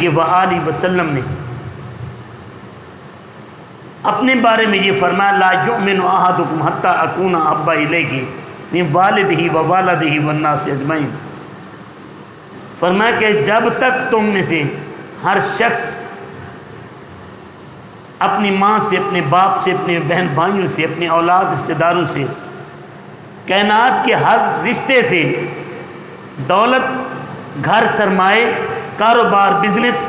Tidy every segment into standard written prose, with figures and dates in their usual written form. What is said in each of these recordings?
علیہ وآلہ وسلم نے اپنے بارے میں یہ فرمایا لا یؤمن احدکم حتی اکون احب الیہ من والدہ ووالدہ والناس اجمعین، فرمایا کہ جب تک تم میں سے ہر شخص اپنی ماں سے، اپنے باپ سے، اپنے بہن بھائیوں سے، اپنے اولاد رشتہ داروں سے، کائنات کے ہر رشتے سے، دولت، گھر، سرمائے، کاروبار، بزنس،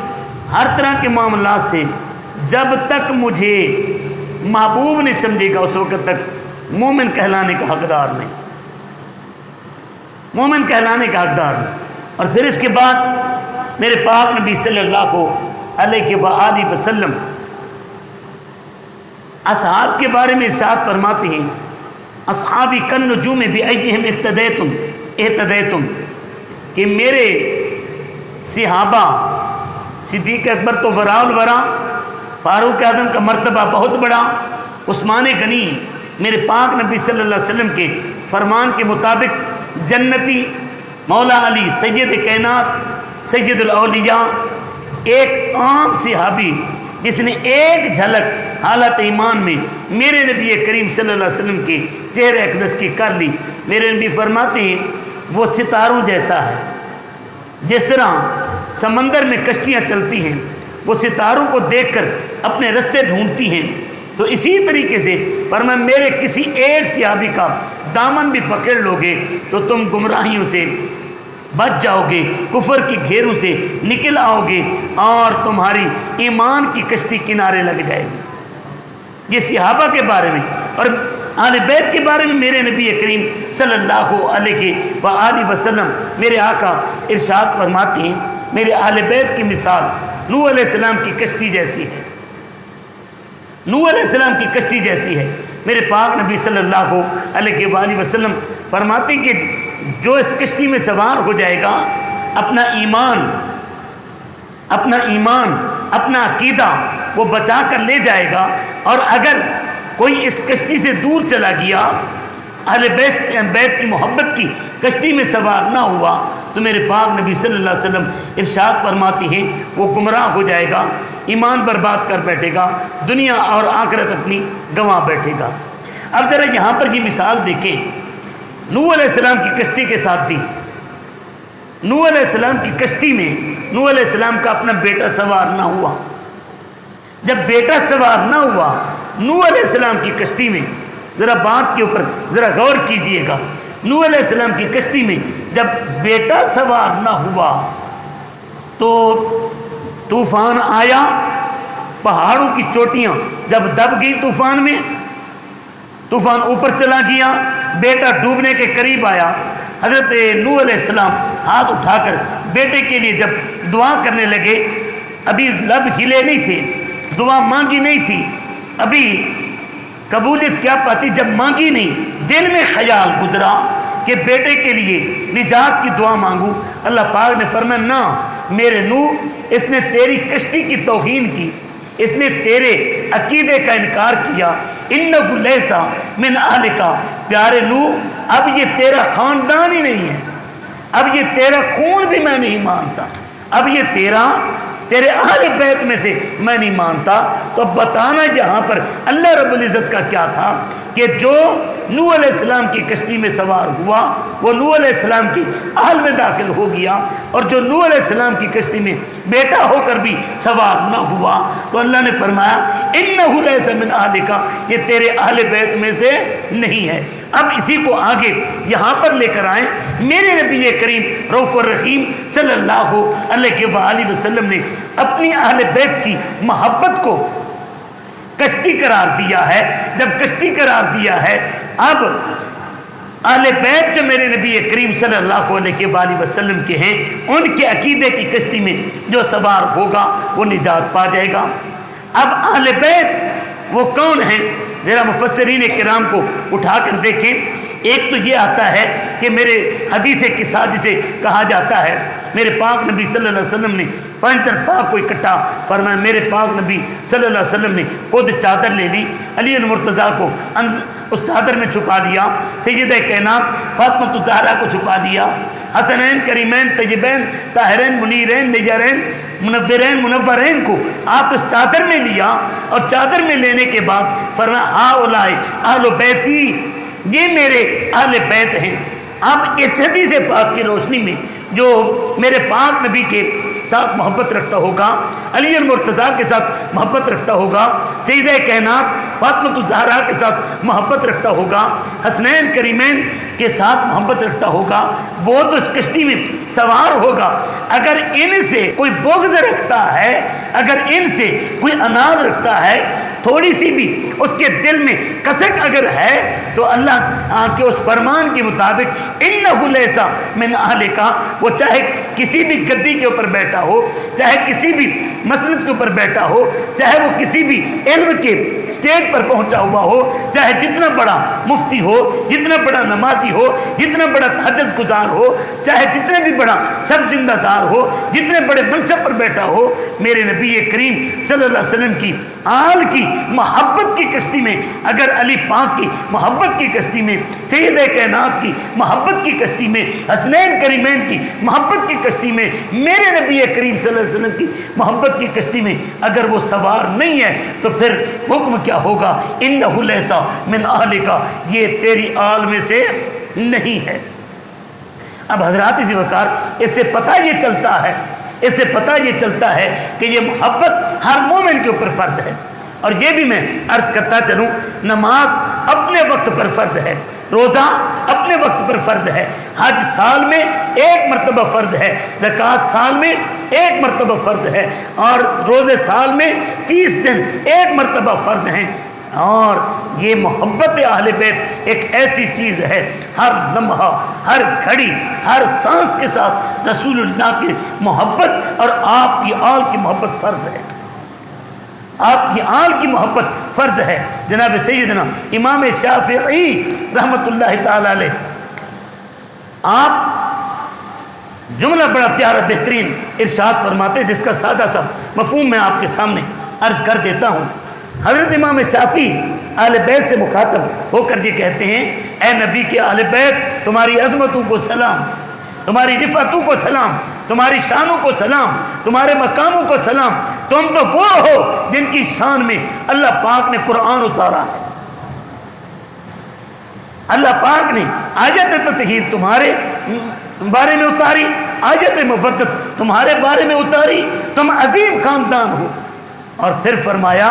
ہر طرح کے معاملات سے جب تک مجھے محبوب نہیں سمجھے گا اس وقت تک مومن کہلانے کا حقدار نہیں، مومن کہلانے کا حقدار نہیں۔ اور پھر اس کے بعد میرے پاک نبی صلی اللہ علیہ وآلہ وسلم اصحاب کے بارے میں ارشاد فرماتے ہیں اصحابی کالنجوم بأیہم اہتدیتم، کہ میرے صحابہ، صدیق اکبر تو وراء الورا، فاروق اعظم کا مرتبہ بہت بڑا، عثمان غنی میرے پاک نبی صلی اللہ علیہ وسلم کے فرمان کے مطابق جنتی، مولا علی سید کائنات، سید الاولیاء، ایک عام صحابی جس نے ایک جھلک حالت ایمان میں میرے نبی کریم صلی اللہ علیہ وسلم کے چہرے اقدس کی کر لی۔ میرے نبی فرماتے ہیں وہ ستاروں جیسا ہے، جس طرح سمندر میں کشتیاں چلتی ہیں، وہ ستاروں کو دیکھ کر اپنے رستے ڈھونڈتی ہیں، تو اسی طریقے سے فرمایا میرے کسی ایک صحابی کا دامن بھی پکڑ لو گے تو تم گمراہیوں سے بچ جاؤ گے، کفر کی گھیروں سے نکل آؤ گے اور تمہاری ایمان کی کشتی کنارے لگ جائے گی۔ یہ صحابہ کے بارے میں۔ اور اہل بیت کے بارے میں میرے نبی کریم صلی اللہ علیہ وآلہ وسلم میرے آقا ارشاد فرماتے ہیں میرے اہل بیت کی مثال نوح علیہ السلام کی کشتی جیسی ہے، نوح علیہ السلام کی کشتی جیسی ہے۔ میرے پاک نبی صلی اللہ علیہ وآلہ وسلم فرماتے ہیں کہ جو اس کشتی میں سوار ہو جائے گا اپنا ایمان، اپنا عقیدہ وہ بچا کر لے جائے گا، اور اگر کوئی اس کشتی سے دور چلا گیا، اہل بیت کی محبت کی کشتی میں سوار نہ ہوا، تو میرے پاک نبی صلی اللہ علیہ وسلم ارشاد فرماتی ہیں وہ گمراہ ہو جائے گا، ایمان برباد کر بیٹھے گا، دنیا اور آخرت اپنی گنوا بیٹھے گا۔ اب ذرا یہاں پر یہ مثال دیکھیں، نوح علیہ السلام کی کشتی کے ساتھ دی۔ نوح علیہ السلام کی کشتی میں نوح علیہ السلام کا اپنا بیٹا سوار نہ ہوا۔ جب بیٹا سوار نہ ہوا نوح علیہ السلام کی کشتی میں، ذرا بات کے اوپر ذرا غور کیجئے گا، نوح علیہ السلام کی کشتی میں جب بیٹا سوار نہ ہوا تو طوفان آیا، پہاڑوں کی چوٹیاں جب دب گئی طوفان میں، طوفان اوپر چلا گیا، بیٹا ڈوبنے کے قریب آیا، حضرت نوح علیہ السلام ہاتھ اٹھا کر بیٹے کے لیے جب دعا کرنے لگے، ابھی لب ہلے نہیں تھے، دعا مانگی نہیں تھی، ابھی قبولیت کیا پاتی جب مانگی نہیں، دل میں خیال گزرا کہ بیٹے کے لیے نجات کی دعا مانگوں، اللہ پاک نے فرمایا نہ میرے نوح، اس نے تیری کشتی کی توہین کی، اس نے تیرے عقیدے کا انکار کیا، انہ لیسا من اہلک، پیارے نوح اب یہ تیرا خاندان ہی نہیں ہے، اب یہ تیرا خون بھی میں نہیں مانتا، اب یہ تیرے اہل بیت میں سے میں نہیں مانتا۔ تو بتانا یہاں پر اللہ رب العزت کا کیا تھا کہ جو نوح علیہ السلام کی کشتی میں سوار ہوا وہ نوح علیہ السلام کی اہل میں داخل ہو گیا، اور جو نوح علیہ السلام کی کشتی میں بیٹا ہو کر بھی سوار نہ ہوا تو اللہ نے فرمایا انہ لیس من اہلک، یہ تیرے اہل بیت میں سے نہیں ہے۔ اب اسی کو آگے یہاں پر لے کر آئیں، میرے نبی کریم رؤوف الرحیم صلی اللہ علیہ وآلہ وسلم نے اپنی اہل بیت کی محبت کو کشتی قرار دیا ہے۔ جب کشتی قرار دیا ہے، اب اہل بیت جو میرے نبی کریم صلی اللہ علیہ وآلہ وسلم کے ہیں، ان کے عقیدے کی کشتی میں جو سوار ہوگا وہ نجات پا جائے گا۔ اب اہل بیت وہ کون ہیں؟ ذرا مفسرین کرام کو اٹھا کر دیکھیں۔ ایک تو یہ آتا ہے کہ میرے حدیث قصہ جسے کہا جاتا ہے، میرے پاک نبی صلی اللہ علیہ وسلم نے پنجتن پاک کو اکٹھا فرمایا، میرے پاک نبی صلی اللہ علیہ وسلم نے خود چادر لے لی، علی المرتضیٰ کو اس چادر میں چھپا لیا، سیدہ کائنات فاطمہ الزہرا کو چھپا لیا، حسنین کریمین طیبین طاہرین منیرین نیجرین منورین کو آپ اس چادر میں لیا، اور چادر میں لینے کے بعد فرمایا ہؤلاء اہل بیتی، یہ میرے اہل بیت ہیں۔ اب اس حدیث پاک کی روشنی میں جو میرے پاک نبی کے ساتھ محبت رکھتا ہوگا، علی المرتضیٰ کے ساتھ محبت رکھتا ہوگا، سیدہ کائنات فاطمہ الزہرا کے ساتھ محبت رکھتا ہوگا، حسنین کریمین کے ساتھ محبت رکھتا ہوگا، وہ تو اس کشتی میں سوار ہوگا۔ اگر ان سے کوئی بغض رکھتا ہے، اگر ان سے کوئی اناد رکھتا ہے، تھوڑی سی بھی اس کے دل میں کسک اگر ہے، تو اللہ کے اس فرمان کے مطابق انہ لیس من اہلک، وہ چاہے کسی بھی گدی کے اوپر بیٹھا ہو، چاہے کسی بھی مسلک کے اوپر بیٹھا ہو، چاہے وہ کسی بھی علم کے سٹیج پر پہنچا ہوا ہو، چاہے جتنا بڑا مفتی ہو، جتنا بڑا نمازی ہو، جتنا بڑا تہجد گزار ہو، چاہے جتنے بھی بڑا سب زندہ دار ہو، جتنے بڑے منصب پر بیٹھا ہو، میرے نبی کریم صلی اللہ علیہ وسلم کی آل کی محبت کی کشتی میں، اگر علی پاک کی محبت کی کشتی میں، سیدہ کائنات کی محبت کی کشتی میں، حسنین کریمین کی محبت کی کشتی میں، میرے نبی کریم صلی اللہ علیہ وسلم کی محبت کی کشتی میں اگر وہ سوار نہیں ہے، تو پھر حکم کیا ہوگا؟ انہ لیس من اہلک، یہ تیری آل میں سے نہیں ہے۔ اب حضرات اسی وقار اس سے پتہ یہ چلتا ہے، اس سے پتہ یہ چلتا ہے کہ یہ محبت ہر مومن کے اوپر فرض ہے۔ اور یہ بھی میں عرض کرتا چلوں، نماز اپنے وقت پر فرض ہے، روزہ اپنے وقت پر فرض ہے، حج سال میں ایک مرتبہ فرض ہے، زکوٰۃ سال میں ایک مرتبہ فرض ہے، اور روزے سال میں 30 دن ایک مرتبہ فرض ہیں۔ اور یہ محبت اہل بیت ایک ایسی چیز ہے، ہر لمحہ، ہر گھڑی، ہر سانس کے ساتھ رسول اللہ کی محبت اور آپ کی آل کی محبت فرض ہے، آپ کی آل کی محبت فرض ہے۔ جناب سیدنا امام شافعی رحمۃ اللہ تعالی علیہ، آپ جملہ بڑا پیارا بہترین ارشاد فرماتے، جس کا سادہ سا مفہوم میں آپ کے سامنے عرض کر دیتا ہوں۔ حضرت امام شافعی اہل بیت سے مخاطب ہو کر یہ کہتے ہیں، اے نبی کے اہل بیت، تمہاری عظمتوں کو سلام، تمہاری رفعتوں کو سلام، تمہاری شانوں کو سلام، تمہارے مقاموں کو سلام، تم تو وہ ہو جن کی شان میں اللہ پاک نے قرآن اتارا ہے۔ اللہ پاک نے آیت تطہیر تمہارے بارے میں اتاری، آیت مودت تمہارے بارے میں اتاری، تم عظیم خاندان ہو۔ اور پھر فرمایا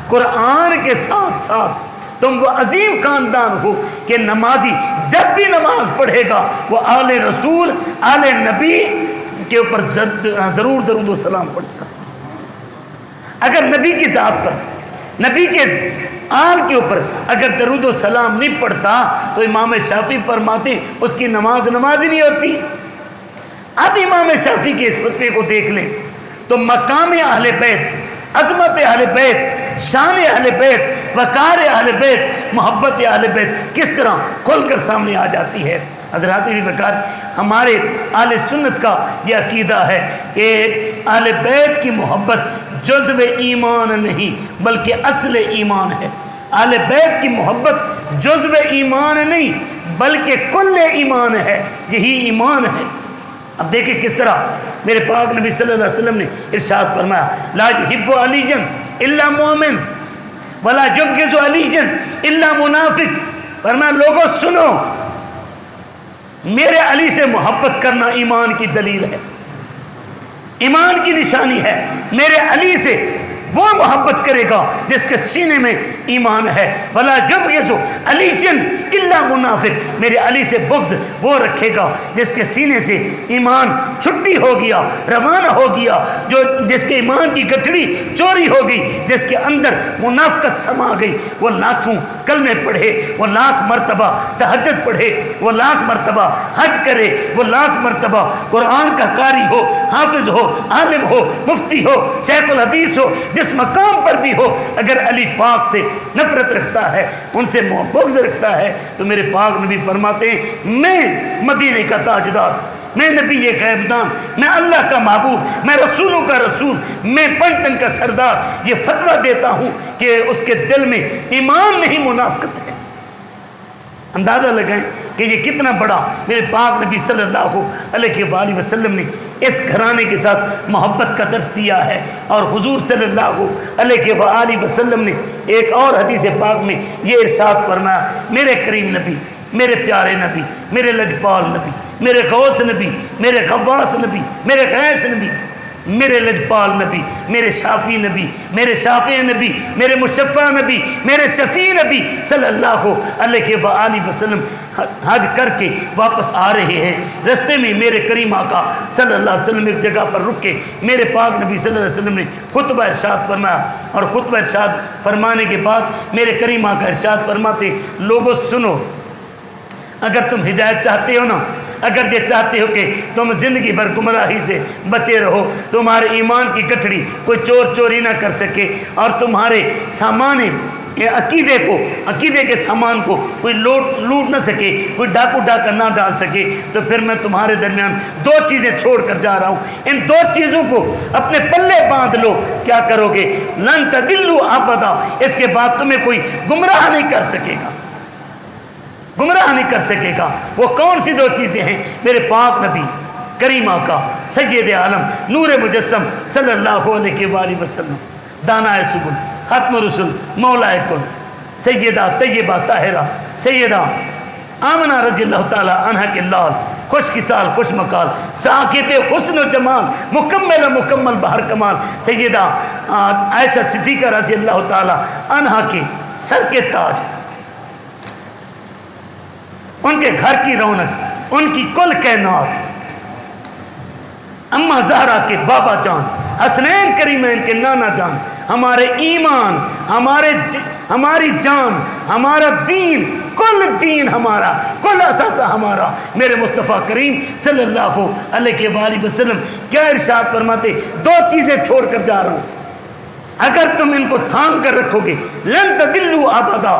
قرآن کے ساتھ ساتھ تم وہ عظیم خاندان ہو کہ نمازی جب بھی نماز پڑھے گا وہ آل رسول، آل نبی کے اوپر ضرور درود و سلام پڑھے گا۔ اگر نبی کی ذات پر، نبی کے آل کے اوپر اگر درود و سلام نہیں پڑھتا تو امام شافعی فرماتے اس کی نماز ہی نہیں ہوتی۔ اب امام شافعی کے اس فتوے کو دیکھ لیں تو مقام اہل بیت، عظمت اہل بیت، شان اہل بیت، وقار اہل بیت، محبت اہل بیت کس طرح کھل کر سامنے آ جاتی ہے۔ حضرات وقار، ہمارے اہل سنت کا یہ عقیدہ ہے کہ اہل بیت کی محبت جزو ایمان نہیں بلکہ اصل ایمان ہے۔ اہل بیت کی محبت جزو ایمان نہیں بلکہ کل ایمان ہے، یہی ایمان ہے۔ اب دیکھیں کس طرح میرے پاک نبی صلی اللہ علیہ وسلم نے ارشاد فرمایا، لا یحب علی الا مومن ولا یبغض علی الا منافق۔ فرمایا لوگوں سنو، میرے علی سے محبت کرنا ایمان کی دلیل ہے، ایمان کی نشانی ہے۔ میرے علی سے وہ محبت کرے گا جس کے سینے میں ایمان ہے، ولا یبغض علی الا منافق۔ میرے علی سے بغض وہ رکھے گا جس کے سینے سے ایمان چھٹی ہو گیا، روانہ ہو گیا، جو جس کے ایمان کی گٹھڑی چوری ہو گئی، جس کے اندر منافقت سما گئی۔ وہ لاکھوں کلمے پڑھے، وہ لاکھ مرتبہ تہجد پڑھے، وہ لاکھ مرتبہ حج کرے، وہ لاکھ مرتبہ قرآن کا قاری ہو، حافظ ہو، عالم ہو، مفتی ہو، شیخ الحدیث ہو، جس مقام پر بھی ہو، اگر علی پاک سے نفرت رکھتا ہے، ان سے بغض رکھتا ہے، تو میرے پاک نبی فرماتے ہیں میں مدینے کا تاجدار، میں نبی غیب دان، میں اللہ کا محبوب، میں رسولوں کا رسول، میں پنٹن کا سردار، یہ فتویٰ دیتا ہوں کہ اس کے دل میں ایمان نہیں منافقت ہے۔ اندازہ لگائیں کہ یہ کتنا بڑا میرے پاک نبی صلی اللہ علیہ وآلہ وسلم نے اس گھرانے کے ساتھ محبت کا درس دیا ہے۔ اور حضور صلی اللہ علیہ وآلہ وسلم نے ایک اور حدیث پاک میں یہ ارشاد فرمایا، میرے کریم نبی، میرے پیارے نبی، میرے لجپال نبی، میرے غوث نبی، میرے غواث نبی، میرے غیث نبی، میرے لجپال نبی، میرے شافی نبی، میرے شافع نبی، میرے مشفع نبی، میرے شفیع نبی صلی اللہ علیہ وآلہ وسلم حج کر کے واپس آ رہے ہیں۔ رستے میں میرے کریم آقا صلی اللہ علیہ وسلم ایک جگہ پر رک کے میرے پاک نبی صلی اللہ علیہ وسلم نے خطبہ ارشاد فرمایا، اور خطبہ ارشاد فرمانے کے بعد میرے کریم آقا ارشاد فرماتے، لوگوں سنو، اگر تم ہدایت چاہتے ہو نا، اگر یہ چاہتے ہو کہ تم زندگی بھر گمراہی سے بچے رہو، تمہارے ایمان کی گٹھڑی کوئی چور چوری نہ کر سکے، اور تمہارے سامان عقیدے کے سامان کو کوئی لوٹ نہ سکے، کوئی ڈاکو ڈاکہ نہ ڈال سکے، تو پھر میں تمہارے درمیان دو چیزیں چھوڑ کر جا رہا ہوں، ان دو چیزوں کو اپنے پلے باندھ لو، کیا کرو گے؟ لن تضلوا ابدا، اس کے بعد تمہیں کوئی گمراہ نہیں کر سکے گا، گمراہ نہیں کر سکے گا۔ وہ کون سی دو چیزیں ہیں؟ میرے پاک نبی کریم آقا سید عالم نور مجسم صلی اللہ علیہ وآلہ وسلم، دانائے سبل، ختم رسول، مولا کل، سیدہ طیبہ طاہرہ سیدہ آمنہ رضی اللہ تعالی عنہ کے لال، خوش کسال خوش مقال، ساکب حسن و جمال، مکمل بہر کمال، سیدہ عائشہ صدیقہ رضی اللہ تعالی عنہ کے سر کے تاج، ان کے گھر کی رونق، ان کی کل کائنات، اماں زہرا کے بابا جان، حسنین کریمین کے نانا جان، ہمارے ایمان، ہماری جان، ہمارا دین، کل دین ہمارا، کل اثاثہ ہمارا، میرے مصطفیٰ کریم صلی اللہ علیہ وآلہ وسلم کیا ارشاد فرماتے؟ دو چیزیں چھوڑ کر جا رہا ہوں، اگر تم ان کو تھام کر رکھو گے لن تضلوا ابدا،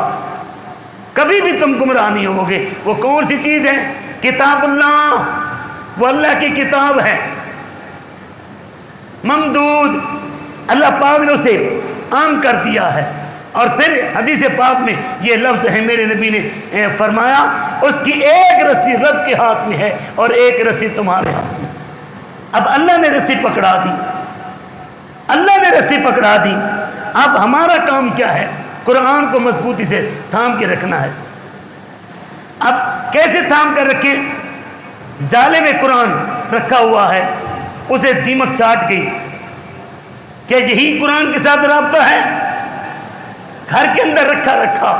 کبھی بھی تم گمراہ نہیں ہو گے۔ وہ کون سی چیز ہے؟ کتاب اللہ، وہ اللہ کی کتاب ہے ممدود، اللہ پاک نے اسے عام کر دیا ہے۔ اور پھر حدیث پاک میں یہ لفظ ہے، میرے نبی نے فرمایا، اس کی ایک رسی رب کے ہاتھ میں ہے اور ایک رسی تمہارے ہاتھ میں۔ اب اللہ نے رسی پکڑا دی، اللہ نے رسی پکڑا دی، اب ہمارا کام کیا ہے؟ قرآن کو مضبوطی سے تھام کے رکھنا ہے۔ اب کیسے تھام کر رکھیں؟ جالے میں قرآن رکھا ہوا ہے، اسے دیمک چاٹ گئی، کیا یہی قرآن کے ساتھ رابطہ ہے؟ گھر کے اندر رکھا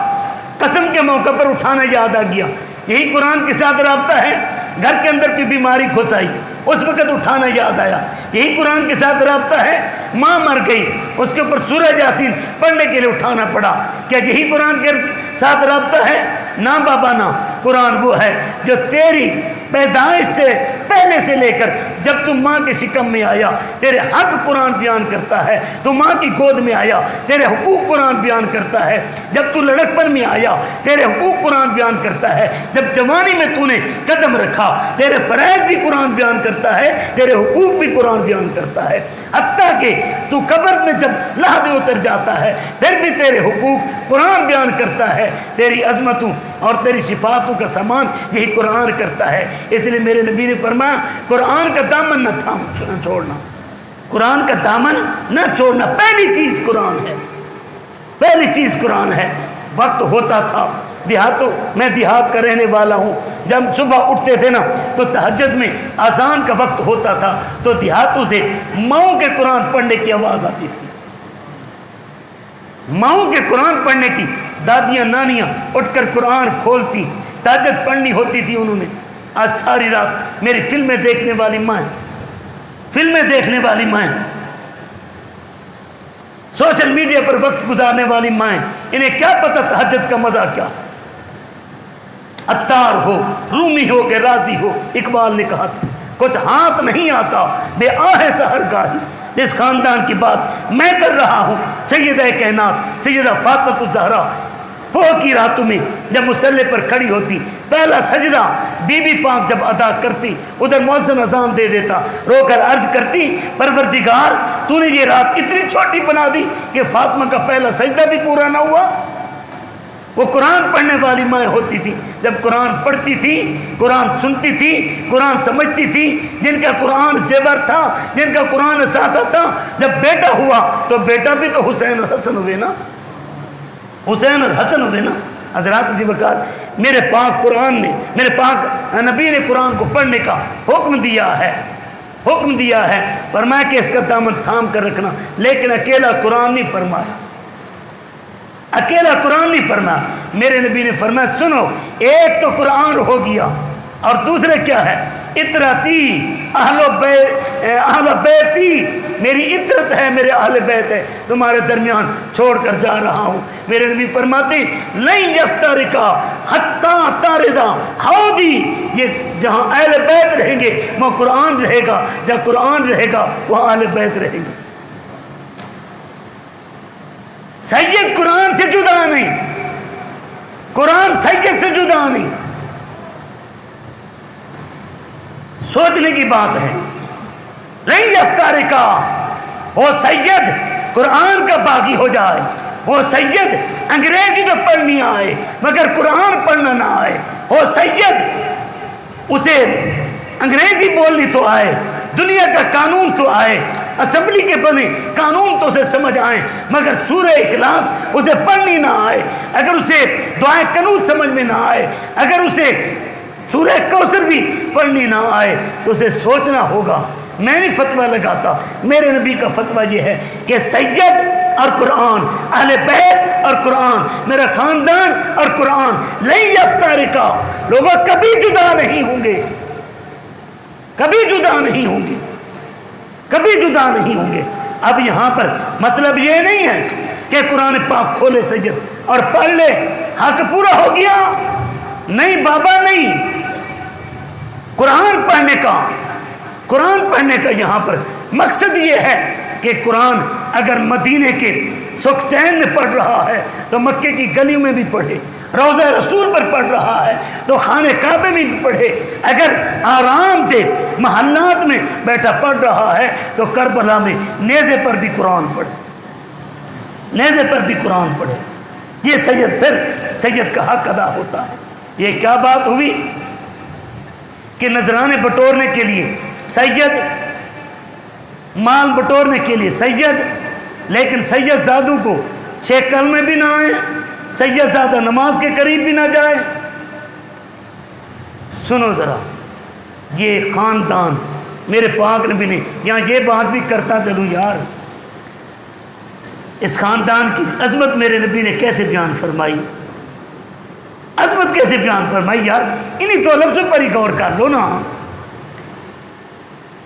قسم کے موقع پر اٹھانا یاد آ گیا، یہی قرآن کے ساتھ رابطہ ہے؟ گھر کے اندر کوئی بیماری گھس آئی، اس وقت اٹھانا یاد آیا، یہی قرآن کے ساتھ رابطہ ہے؟ ماں مر گئی، اس کے اوپر سورہ یاسین پڑھنے کے لیے اٹھانا پڑا، کیا یہی قرآن کے ساتھ رابطہ ہے؟ نہ بابا نہ، قرآن وہ ہے جو تیری پیدائش سے پہلے سے لے کر جب تم ماں کے شکم میں آیا تیرے حق قرآن بیان کرتا ہے، تو ماں کی گود میں آیا تیرے حقوق قرآن بیان کرتا ہے، جب تو لڑکپن میں آیا تیرے حقوق قرآن بیان کرتا ہے، جب جوانی میں تو نے قدم رکھا تیرے فرائض بھی قرآن بیان کرتا ہے، تیرے حقوق بھی قرآن بیان کرتا ہے، حتیٰ کہ تو قبر میں جب لحد اتر جاتا ہے پھر بھی تیرے حقوق قرآن بیان کرتا ہے، تیری عظمتوں اور تیری صفاتوں کا سامان یہی قرآن کرتا ہے۔ اس لیے میرے نبی نے فرمایا قرآن کا دامن نہ چھوڑنا، قرآن کا دامن نہ چھوڑنا، پہلی چیز قرآن ہے، پہلی چیز قرآن ہے۔ وقت ہوتا تھا میں دیہات کا رہنے والا ہوں، جب صبح اٹھتے تھے نا تو تہجد میں اذان کا وقت ہوتا تھا تو دیہاتوں سے ماؤں کے قرآن پڑھنے کی آواز آتی تھی، ماؤں کے قرآن پڑھنے کی، دادیاں نانیاں اٹھ کر قرآن کھولتی، تہجد پڑھنی ہوتی تھی انہوں نے۔ آج ساری رات میری فلمیں دیکھنے والی مائیں، فلمیں دیکھنے والی مائیں، سوشل میڈیا پر وقت گزارنے والی مائیں، انہیں کیا پتہ تہجد کا مزہ کیا؟ عطار ہو، رومی ہو کہ راضی ہو، اقبال نے کہا تھا کچھ ہاتھ نہیں آتا بے آہ سحر گاہی، جس خاندان کی بات میں کر رہا ہوں سیدہ کائنات سیدہ فاطمہ الزہرا فوق کی راتوں میں جب مصلی پر کھڑی ہوتی، پہلا سجدہ بی بی پاک جب ادا کرتی، ادھر مؤذن اذان دے دیتا، رو کر عرض کرتی پروردگار تو نے یہ رات اتنی چھوٹی بنا دی کہ فاطمہ کا پہلا سجدہ بھی پورا نہ ہوا، وہ قرآن پڑھنے والی مائیں ہوتی تھی، جب قرآن پڑھتی تھی، قرآن سنتی تھی، قرآن سمجھتی تھی، جن کا قرآن زیور تھا، جن کا قرآن اثاثہ تھا، جب بیٹا ہوا تو بیٹا بھی تو حسین اور حسن ہوئے نا، حسین اور حسن ہوئے نا۔ حضرات جی وقار، میرے پاک قرآن نے، میرے پاک نبی نے قرآن کو پڑھنے کا حکم دیا ہے، حکم دیا ہے، فرمایا کہ اس کا دامن تھام کر رکھنا، لیکن اکیلا قرآن نہیں فرمایا، اکیلا قرآن نہیں فرمایا۔ میرے نبی نے فرمایا سنو، ایک تو قرآن ہو گیا اور دوسرے کیا ہے؟ اطرتی اہل بیتی، میری اطرت ہے، میرے اہل بیت ہے، تمہارے درمیان چھوڑ کر جا رہا ہوں۔ میرے نبی فرماتے لن یفترقا حتی تاردا حوضی، یہ جہاں اہل بیت رہیں گے وہاں قرآن رہے گا، جہاں قرآن رہے گا وہاں اہل بیت رہیں گے۔ سید قرآن سے جدا نہیں، قرآن سید سے جدا نہیں۔ سوچنے کی بات ہے، نہیں یفترقا، وہ سید قرآن کا باغی ہو جائے، وہ سید انگریزی تو پڑھنی آئے مگر قرآن پڑھنا نہ آئے، وہ سید اسے انگریزی بولنی تو آئے، دنیا کا قانون تو آئے، اسمبلی کے بنے قانون تو اسے سمجھ آئیں، مگر سورہ اخلاص اسے پڑھنی نہ آئے، اگر اسے دعائیں قنوت سمجھ میں نہ آئے، اگر اسے سورہ کوثر بھی پڑھنی نہ آئے تو اسے سوچنا ہوگا۔ میں نہیں فتویٰ لگاتا، میرے نبی کا فتویٰ یہ ہے کہ سید اور قرآن، اہل بیت اور قرآن، میرا خاندان اور قرآن لن یفترقا، لوگوں کبھی جدا نہیں ہوں گے، کبھی جدا نہیں ہوں گے، کبھی جدا نہیں ہوں گے۔ اب یہاں پر مطلب یہ نہیں ہے کہ قرآن پاک کھولے سید اور پڑھ لے حق پورا ہو گیا، نہیں بابا نہیں۔ قرآن پڑھنے کا یہاں پر مقصد یہ ہے کہ قرآن اگر مدینے کے سکھ چین میں پڑھ رہا ہے تو مکے کی گلیوں میں بھی پڑھے، روضہ رسول پر پڑھ رہا ہے تو خانہ کعبے میں بھی پڑھے، اگر آرام سے محلات میں بیٹھا پڑھ رہا ہے تو کربلا میں نیزے پر بھی قرآن پڑھے، نیزے پر بھی قرآن پڑھے۔ یہ سید پھر سید کا حق ادا ہوتا ہے۔ یہ کیا بات ہوئی کہ نذرانے بٹورنے کے لیے سید، مال بٹورنے کے لیے سید، لیکن سید زادوں کو 6 کلمے بھی نہ آئے، سید زادہ نماز کے قریب بھی نہ جائے۔ سنو ذرا، یہ خاندان میرے پاک نبی نے یہاں یہ بات بھی کرتا چلوں یار، اس خاندان کی عظمت میرے نبی نے کیسے بیان فرمائی، عظمت کیسے بیان فرمائی یار، انہی تو لفظوں پر ہی غور کر لو نا۔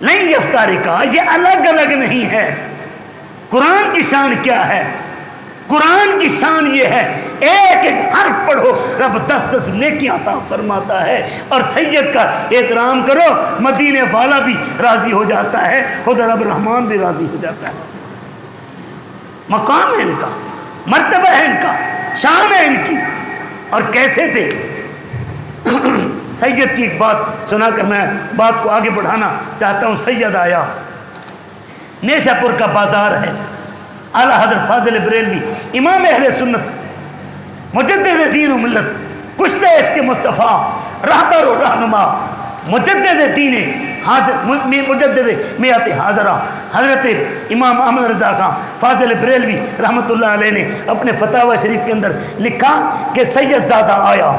نہیں یفترقا، یہ الگ الگ نہیں ہے۔ قرآن کی شان کیا ہے؟ قرآن کی شان یہ ہے ایک ایک حرف پڑھو رب 10 نیکی عطا فرماتا ہے، اور سید کا احترام کرو مدینے والا بھی راضی ہو جاتا ہے، خدا رب رحمان بھی راضی ہو جاتا ہے۔ مقام ہے ان کا، مرتبہ ہے ان کا، شان ہے ان کی۔ اور کیسے تھے؟ سید کی ایک بات سنا کر میں بات کو آگے بڑھانا چاہتا ہوں۔ سید آیا، نیشا پور کا بازار ہے، اعلیٰ حضرت فاضل بریلوی امام اہل سنت مجدد دین و ملت کشتہ عشق مصطفیٰ رہبر و رہنما مجدد دین مجدد میعت حاضرہ حضرت امام احمد رضا خان فاضل بریلوی رحمۃ اللہ علیہ نے اپنے فتاوی شریف کے اندر لکھا کہ سید زادہ آیا۔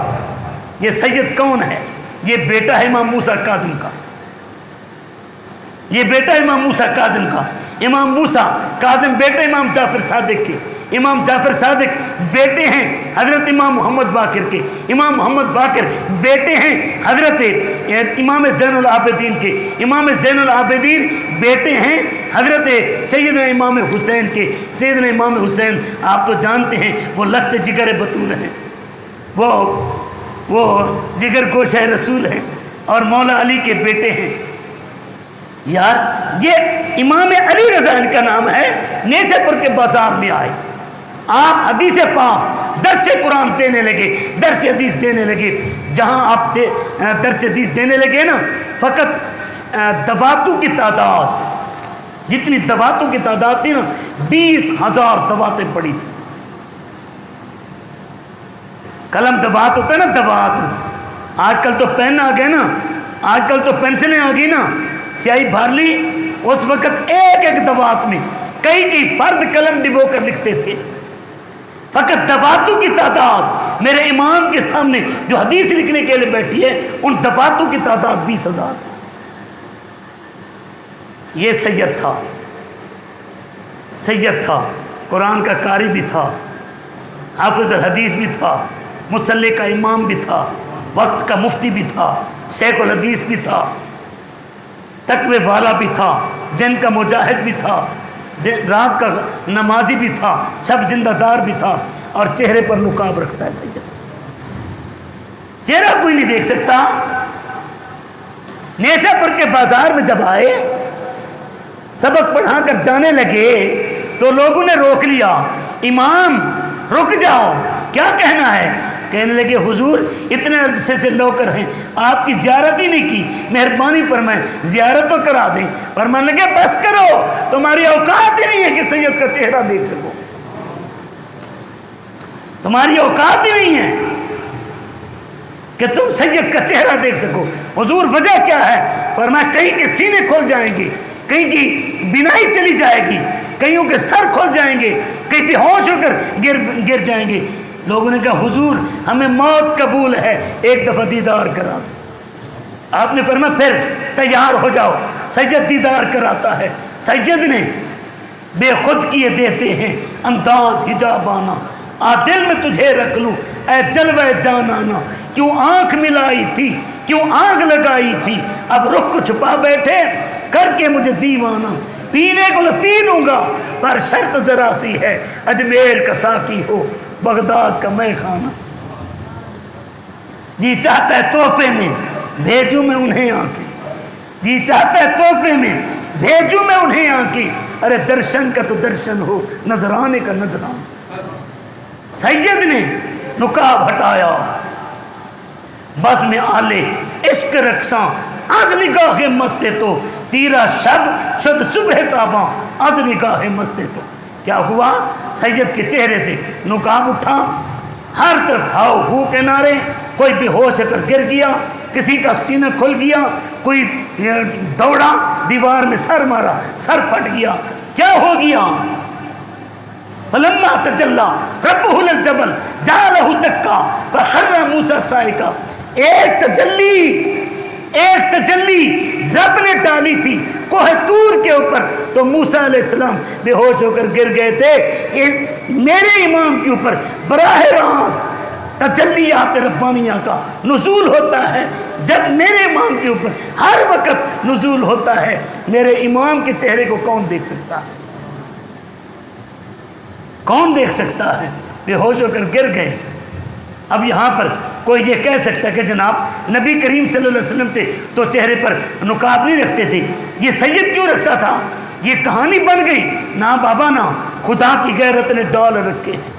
یہ سید کون ہے؟ یہ بیٹا ہے امام موسیٰ کاظم کا، یہ بیٹا امام موسیٰ کاظم کا۔ امام موسیٰ کاظم بیٹے امام جعفر صادق کے، امام جعفر صادق بیٹے ہیں حضرت امام محمد باقر کے، امام محمد باقر بیٹے ہیں حضرت امام زین العابدین کے، امام زین العابدین بیٹے ہیں حضرت سیدنا امام حسین کے۔ سیدنا امام حسین آپ تو جانتے ہیں وہ لخت جگر بطول ہیں، وہ جگر گوشہ رسول ہیں اور مولا علی کے بیٹے ہیں۔ یار یہ امام علی رضا ان کا نام ہے، نیشہ پور کے بازار میں آئے، آپ حدیث پاک درس قرآن دینے لگے، درس حدیث دینے لگے۔ جہاں آپ درس حدیث دینے لگے نا، فقط دواتوں کی تعداد، جتنی دواتوں کی تعداد تھی نا، 20,000 دواتیں پڑی تھی، قلم دوات ہوتا ہے نا، دوات. آج کل تو پین آ گئے نا، آج کل تو پینسلیں آ گئی نا. سیاہی بھر لی، اس وقت ایک ایک دوات میں کئی فرد قلم ڈبو کر لکھتے تھے. فقط دواتوں کی تعداد میرے امام کے سامنے جو حدیث لکھنے کے لیے بیٹھی ہے، ان دواتوں کی تعداد 20,000. یہ سید تھا، سید تھا، قرآن کا قاری بھی تھا، حافظ الحدیث بھی تھا، مصلی کا امام بھی تھا، وقت کا مفتی بھی تھا، شیخ الحدیث بھی تھا، تقوی والا بھی تھا، دن کا مجاہد بھی تھا، رات کا نمازی بھی تھا، شب زندہ دار بھی تھا، اور چہرے پر نقاب رکھتا ہے سید. چہرہ کوئی نہیں دیکھ سکتا. نیشا پور کے بازار میں جب آئے، سبق پڑھا کر جانے لگے تو لوگوں نے روک لیا. امام رک جاؤ، کیا کہنا ہے؟ کہنے لگے حضور اتنے عرصے سے نوکر ہیں، آپ کی زیارت ہی نہیں کی، مہربانی فرمائیں زیارت تو کرا دیں. فرمانے لگے بس کرو، تمہاری اوقات ہی نہیں ہے کہ سید کا چہرہ دیکھ سکو، تمہاری اوقات ہی نہیں ہے کہ تم سید کا چہرہ دیکھ سکو. حضور وجہ کیا ہے؟ فرمایا کہیں کے سینے کھل جائیں گے، کہیں کی بینائی چلی جائے گی، کئیوں کے سر کھل جائیں گے، کہیں بے ہوش ہو کر گر جائیں گے. لوگوں نے کہا حضور ہمیں موت قبول ہے، ایک دفعہ دیدار کرا دو. آپ نے فرمایا پھر تیار ہو جاؤ. سید دیدار کراتا ہے. سید نے بے خود کیے دیتے ہیں انداز حجابانہ، دل میں تجھے رکھ لوں اے جلوہ جانانا. کیوں آنکھ ملائی تھی، کیوں آگ لگائی تھی، اب رخ کو چھپا بیٹھے کر کے مجھے دیوانہ. پینے کو تو پی لوں گا پر شرط ذرا سی ہے، اجمیر کا ساقی ہو بغداد کا میں خانہ. جی چاہتا ہے تحفے میں بھیجوں میں انہیں آنکھیں، جی چاہتا ہے تحفے میں بھیجوں میں انہیں آنکھیں. ارے درشن کا تو درشن ہو، نظرانے کا نظرانہ. سید نے نقاب ہٹایا، بز میں آلے عشق رقصاں از نگاہ مستے تو، تیرا شب شد صبح تاباں از نگاہ مستے تو. کیا ہوا؟ سید کے چہرے سے نقاب اٹھا، ہر طرف ہاؤ ہو کے نعرے، کوئی بے ہوش ہو کر گر گیا، کسی کا سینہ کھل گیا، کوئی دوڑا دیوار میں سر مارا، سر پھٹ گیا. کیا ہو گیا؟ فلما تجلی ربہ للجبل جعلہ دکا فخر موسیٰ صاعقہ. ایک تجلی رب نے ڈالی تھی کوہ طور کے اوپر، تو موسیٰ علیہ السلام بے ہوش ہو کر گر گئے تھے. میرے امام کے اوپر براہ راست تجلیات ربانیہ کا نزول ہوتا ہے. جب میرے امام کے اوپر ہر وقت نزول ہوتا ہے، میرے امام کے چہرے کو کون دیکھ سکتا ہے؟ کون دیکھ سکتا ہے؟ بے ہوش ہو کر گر گئے. اب یہاں پر کوئی یہ کہہ سکتا ہے کہ جناب نبی کریم صلی اللہ علیہ وسلم تھے تو چہرے پر نقاب نہیں رکھتے تھے، یہ سید کیوں رکھتا تھا؟ یہ کہانی بن گئی. نہ بابا نہ، خدا کی غیرت نے ڈال رکھے ہیں،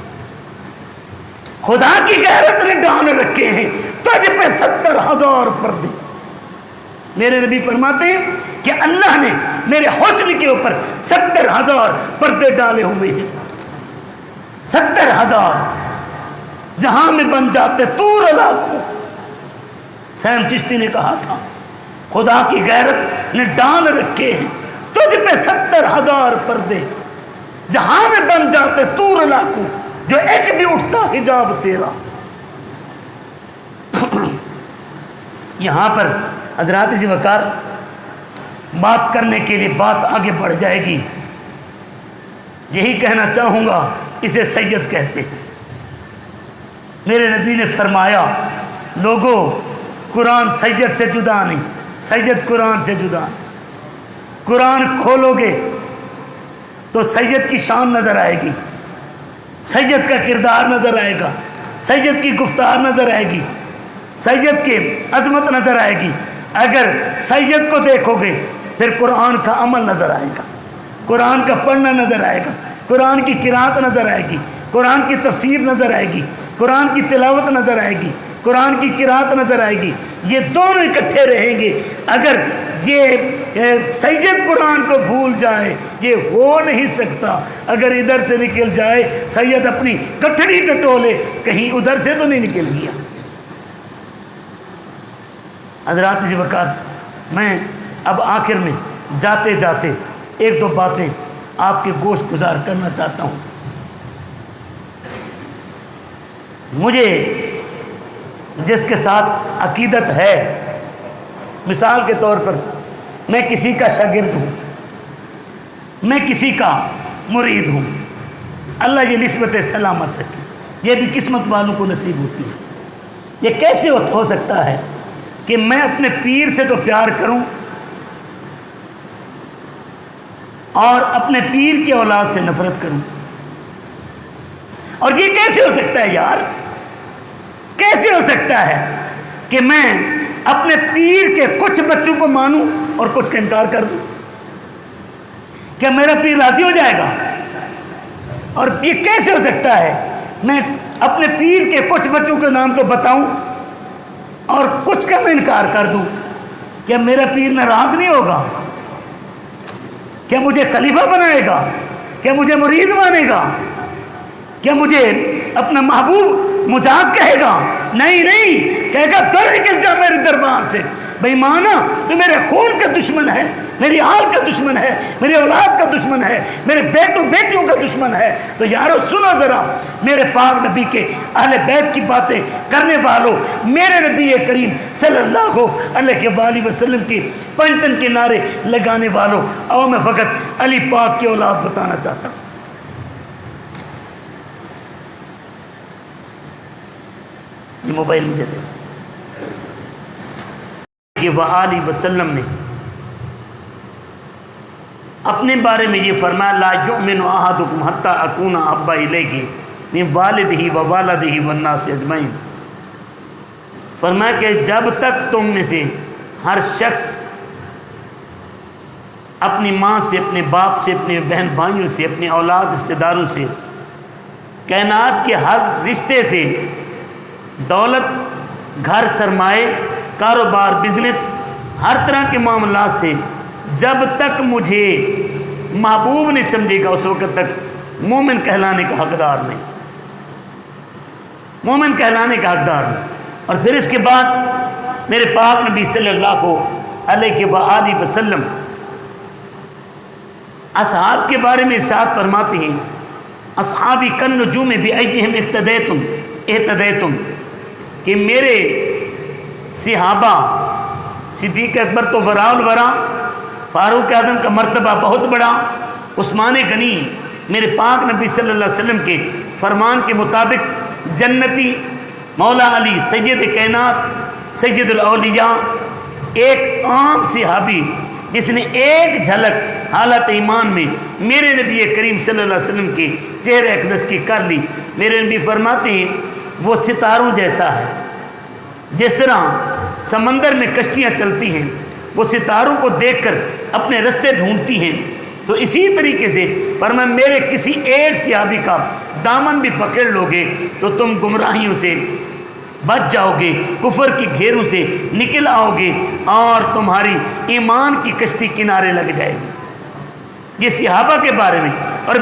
خدا کی غیرت نے ڈال رکھے ہیں تجھ پہ 70,000 پردے. میرے نبی فرماتے ہیں کہ اللہ نے میرے حسن کے اوپر 70,000 پردے ڈالے ہوئے ہیں. 70,000 جہاں میں بن جاتے طور لاکھوں. سیم چشتی نے کہا تھا خدا کی غیرت نے ڈال رکھے ہیں تجھ پہ 70,000 پردے، جہاں میں بن جاتے طور لاکھوں، جو ایک بھی اٹھتا حجاب تیرا. یہاں پر حضرات ذی وقار بات کرنے کے لیے بات آگے بڑھ جائے گی. یہی کہنا چاہوں گا، اسے سید کہتے ہیں. میرے نبی نے فرمایا لوگوں قرآن سید سے جدا نہیں، سید قرآن سے جدا نہیں. قرآن کھولو گے تو سید کی شان نظر آئے گی، سید کا کردار نظر آئے گا، سید کی گفتار نظر آئے گی، سید کی عظمت نظر آئے گی. اگر سید کو دیکھو گے پھر قرآن کا عمل نظر آئے گا، قرآن کا پڑھنا نظر آئے گا، قرآن کی قرات نظر آئے گی، قرآن کی تفسیر نظر آئے گی، قرآن کی تلاوت نظر آئے گی، قرآن کی قرات نظر آئے گی. یہ دونوں اکٹھے رہیں گے. اگر یہ سید قرآن کو بھول جائے، یہ ہو نہیں سکتا۔ اگر ادھر سے نکل جائے سید اپنی کٹھڑی ٹٹولے، کہیں ادھر سے تو نہیں نکل گیا۔ حضرات جی وقت، میں اب آخر میں جاتے جاتے ایک دو باتیں آپ کے گوش گزار کرنا چاہتا ہوں۔ مجھے جس کے ساتھ عقیدت ہے، مثال کے طور پر میں کسی کا شاگرد ہوں، میں کسی کا مرید ہوں، اللہ یہ نسبت سلامت رکھے، یہ بھی قسمت والوں کو نصیب ہوتی ہے۔ یہ کیسے ہو سکتا ہے کہ میں اپنے پیر سے تو پیار کروں اور اپنے پیر کی اولاد سے نفرت کروں؟ اور یہ کیسے ہو سکتا ہے یار؟ کیسے ہو سکتا ہے کہ میں اپنے پیر کے کچھ بچوں کو مانوں اور کچھ کا انکار کر دوں؟ کیا میرا پیر راضی ہو جائے گا؟ اور یہ کیسے ہو سکتا ہے میں اپنے پیر کے کچھ بچوں کے نام تو بتاؤں اور کچھ کا میں انکار کر دوں؟ کیا میرا پیر ناراض نہیں ہوگا؟ کیا مجھے خلیفہ بنائے گا؟ کیا مجھے مرید مانے گا؟ کیا مجھے اپنا محبوب مجاز کہے گا؟ نہیں نہیں، کہے گا در نکل جا میرے دربار سے، بھائی مانا تو میرے خون کا دشمن ہے، میری آل کا دشمن ہے، میری اولاد کا دشمن ہے، میرے بیٹوں بیٹیوں کا دشمن ہے۔ تو یارو سنو ذرا، میرے پاک نبی کے اہل بیت کی باتیں کرنے والوں، میرے نبی کریم صلی اللہ علیہ وآلہ وسلم کی پنجتن کے نعرے لگانے والوں، اور میں فقط علی پاک کی اولاد بتانا چاہتا ہوں۔ یہ موبائل مجھے دے۔ کہ وآلہ وسلم نے اپنے بارے میں یہ فرمایا، لا یؤمن احدکم حتی اکون احب الیہ من والدہ ووالدہ والناس اجمعین۔ فرمایا کہ جب تک تم میں سے ہر شخص اپنی ماں سے، اپنے باپ سے، اپنے بہن بھائیوں سے، اپنے اولاد رشتہ داروں سے، کائنات کے ہر رشتے سے، دولت، گھر، سرمائے، کاروبار، بزنس، ہر طرح کے معاملات سے جب تک مجھے محبوب نہیں سمجھے گا، اس وقت تک مومن کہلانے کا حقدار نہیں، مومن کہلانے کا حقدار نہیں۔ اور پھر اس کے بعد میرے پاک نبی صلی اللہ علیہ وآلہ وسلم اصحاب کے بارے میں ارشاد فرماتے ہیں، اصحابی کالنجوم بأیہم اہتدیتم، کہ میرے صحابہ، صدیق اکبر تو وراء الورا، فاروق اعظم کا مرتبہ بہت بڑا، عثمان غنی میرے پاک نبی صلی اللہ علیہ وسلم کے فرمان کے مطابق جنتی، مولا علی سید کائنات، سید الاولیاء، ایک عام صحابی جس نے ایک جھلک حالت ایمان میں میرے نبی کریم صلی اللہ علیہ وسلم کے چہرے اقدس کی کر لی۔ میرے نبی فرماتے ہیں وہ ستاروں جیسا ہے، جس طرح سمندر میں کشتیاں چلتی ہیں، وہ ستاروں کو دیکھ کر اپنے رستے ڈھونڈتی ہیں، تو اسی طریقے سے فرمایا میرے کسی ایک صحابی کا دامن بھی پکڑ لو گے تو تم گمراہیوں سے بچ جاؤ گے، کفر کی گھیروں سے نکل آؤ گے، اور تمہاری ایمان کی کشتی کنارے لگ جائے گی۔ یہ صحابہ کے بارے میں۔ اور